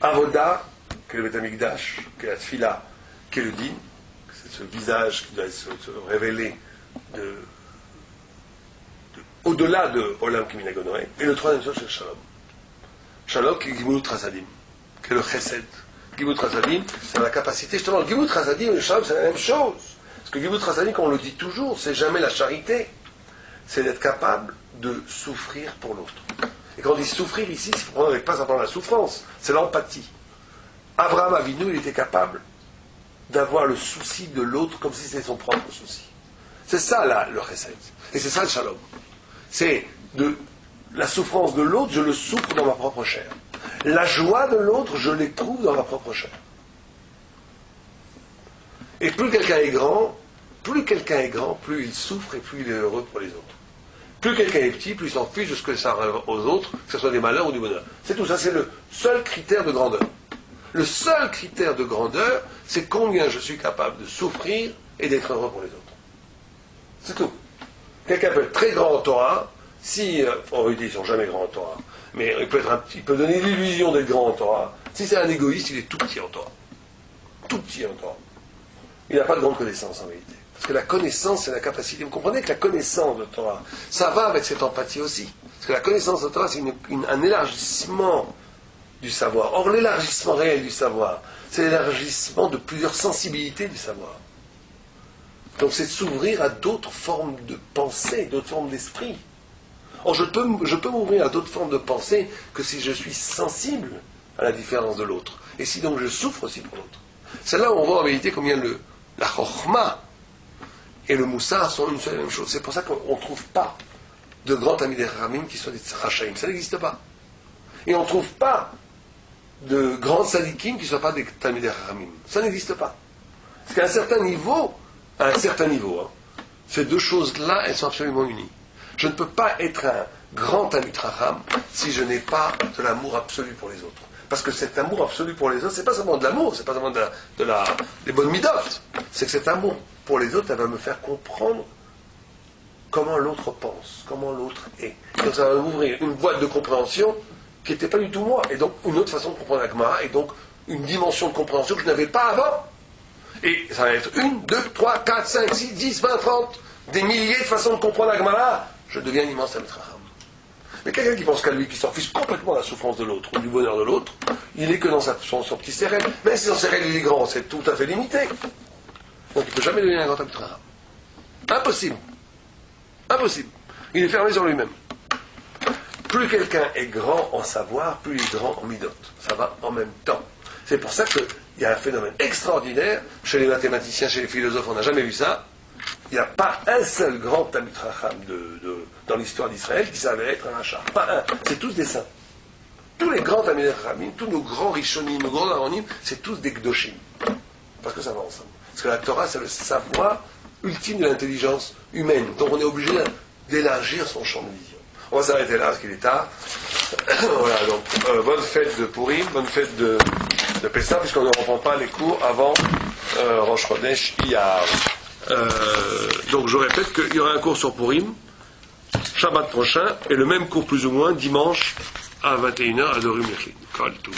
Avoda, qui est le Beth Amikdash, qui est la Tfila, qui est le Din, c'est ce visage qui doit se révéler au-delà de Olam Kiminagonoé. Et le troisième chose, c'est le Shalom. Shalom, qui est Gimut Rasadim, qui est le Chesed. Gimut Rasadim, c'est la capacité, justement, le Gimut Rasadim et le Shalom, c'est la même chose. Parce que Gimut Rasadim, comme on le dit toujours, c'est jamais la charité, c'est d'être capable de souffrir pour l'autre. Et quand on dit souffrir ici, il faut prendre avec pas simplement la souffrance, c'est l'empathie. Abraham Avinu, il était capable d'avoir le souci de l'autre comme si c'était son propre souci. C'est ça là, le Chesed. Et c'est ça le Shalom. C'est de la souffrance de l'autre, je le souffre dans ma propre chair. La joie de l'autre, je l'éprouve dans ma propre chair. Et plus quelqu'un est grand, plus il souffre et plus il est heureux pour les autres. Plus quelqu'un est petit, plus il s'en fiche de ce que ça arrive aux autres, que ce soit des malheurs ou du bonheur. C'est tout ça, c'est le seul critère de grandeur. Le seul critère de grandeur, c'est combien je suis capable de souffrir et d'être heureux pour les autres. C'est tout. Quelqu'un peut être très grand en Torah, si, en réalité ils ne sont jamais grands en Torah, mais il peut donner l'illusion d'être grand en Torah. Si c'est un égoïste, il est tout petit en Torah. Tout petit en Torah. Il n'a pas de grande connaissance en réalité. Parce que la connaissance, c'est la capacité. Vous comprenez que la connaissance de Torah, ça va avec cette empathie aussi. Parce que la connaissance de Torah, c'est un élargissement du savoir. Or, l'élargissement réel du savoir, c'est l'élargissement de plusieurs sensibilités du savoir. Donc, c'est de s'ouvrir à d'autres formes de pensée, d'autres formes d'esprit. Or, je peux m'ouvrir à d'autres formes de pensée que si je suis sensible à la différence de l'autre. Et si donc je souffre aussi pour l'autre. C'est là où on voit en vérité combien la chokhma et le moussar sont une seule et même chose. C'est pour ça qu'on ne trouve pas de grands Talmidei Chachamim qui soient des rachaïm. Ça n'existe pas. Et on ne trouve pas de grands sadikim qui ne soient pas des Talmidei Chachamim. Ça n'existe pas. Parce qu'à un certain niveau, ces deux choses-là, elles sont absolument unies. Je ne peux pas être un grand Talmid Chacham si je n'ai pas de l'amour absolu pour les autres. Parce que cet amour absolu pour les autres, c'est pas seulement de l'amour, c'est pas seulement des bonnes midotes. C'est que cet amour pour les autres, elle va me faire comprendre comment l'autre pense, comment l'autre est. Donc ça va m'ouvrir une boîte de compréhension qui n'était pas du tout moi. Et donc une autre façon de comprendre la Gemara, et donc une dimension de compréhension que je n'avais pas avant. Et ça va être 1, 2, 3, 4, 5, 6, 10, 20, 30, des milliers de façons de comprendre la Gemara. Je deviens un immense Talmid Chacham. Mais quelqu'un qui pense qu'à lui, qui s'en fiche complètement de la souffrance de l'autre, ou du bonheur de l'autre, il est que dans son petit sérel. Même si son sérel il est grand, c'est tout à fait limité. Donc il ne peut jamais devenir un grand Talmid Chacham. Impossible. Impossible. Il est fermé sur lui-même. Plus quelqu'un est grand en savoir, plus il est grand en midot. Ça va en même temps. C'est pour ça qu'il y a un phénomène extraordinaire. Chez les mathématiciens, chez les philosophes, on n'a jamais vu ça. Il n'y a pas un seul grand Talmid Chacham dans l'histoire d'Israël qui savait être un rachat. Pas un. C'est tous des saints. Tous les grands Talmidei Chachamim, tous nos grands Rishonim, nos grands Aronim, c'est tous des Gdoshim. Parce que ça va ensemble. Parce que la Torah, c'est le savoir ultime de l'intelligence humaine. Donc on est obligé d'élargir son champ de vision. On va s'arrêter là, parce qu'il est tard. Voilà, donc bonne fête de Purim, bonne fête de Pessah, puisqu'on ne reprend pas les cours avant Rosh Chodesh Iyar. Donc je répète qu'il y aura un cours sur Purim, Shabbat prochain, et le même cours plus ou moins dimanche à 21h à Dorim Yechid. Kol Tov.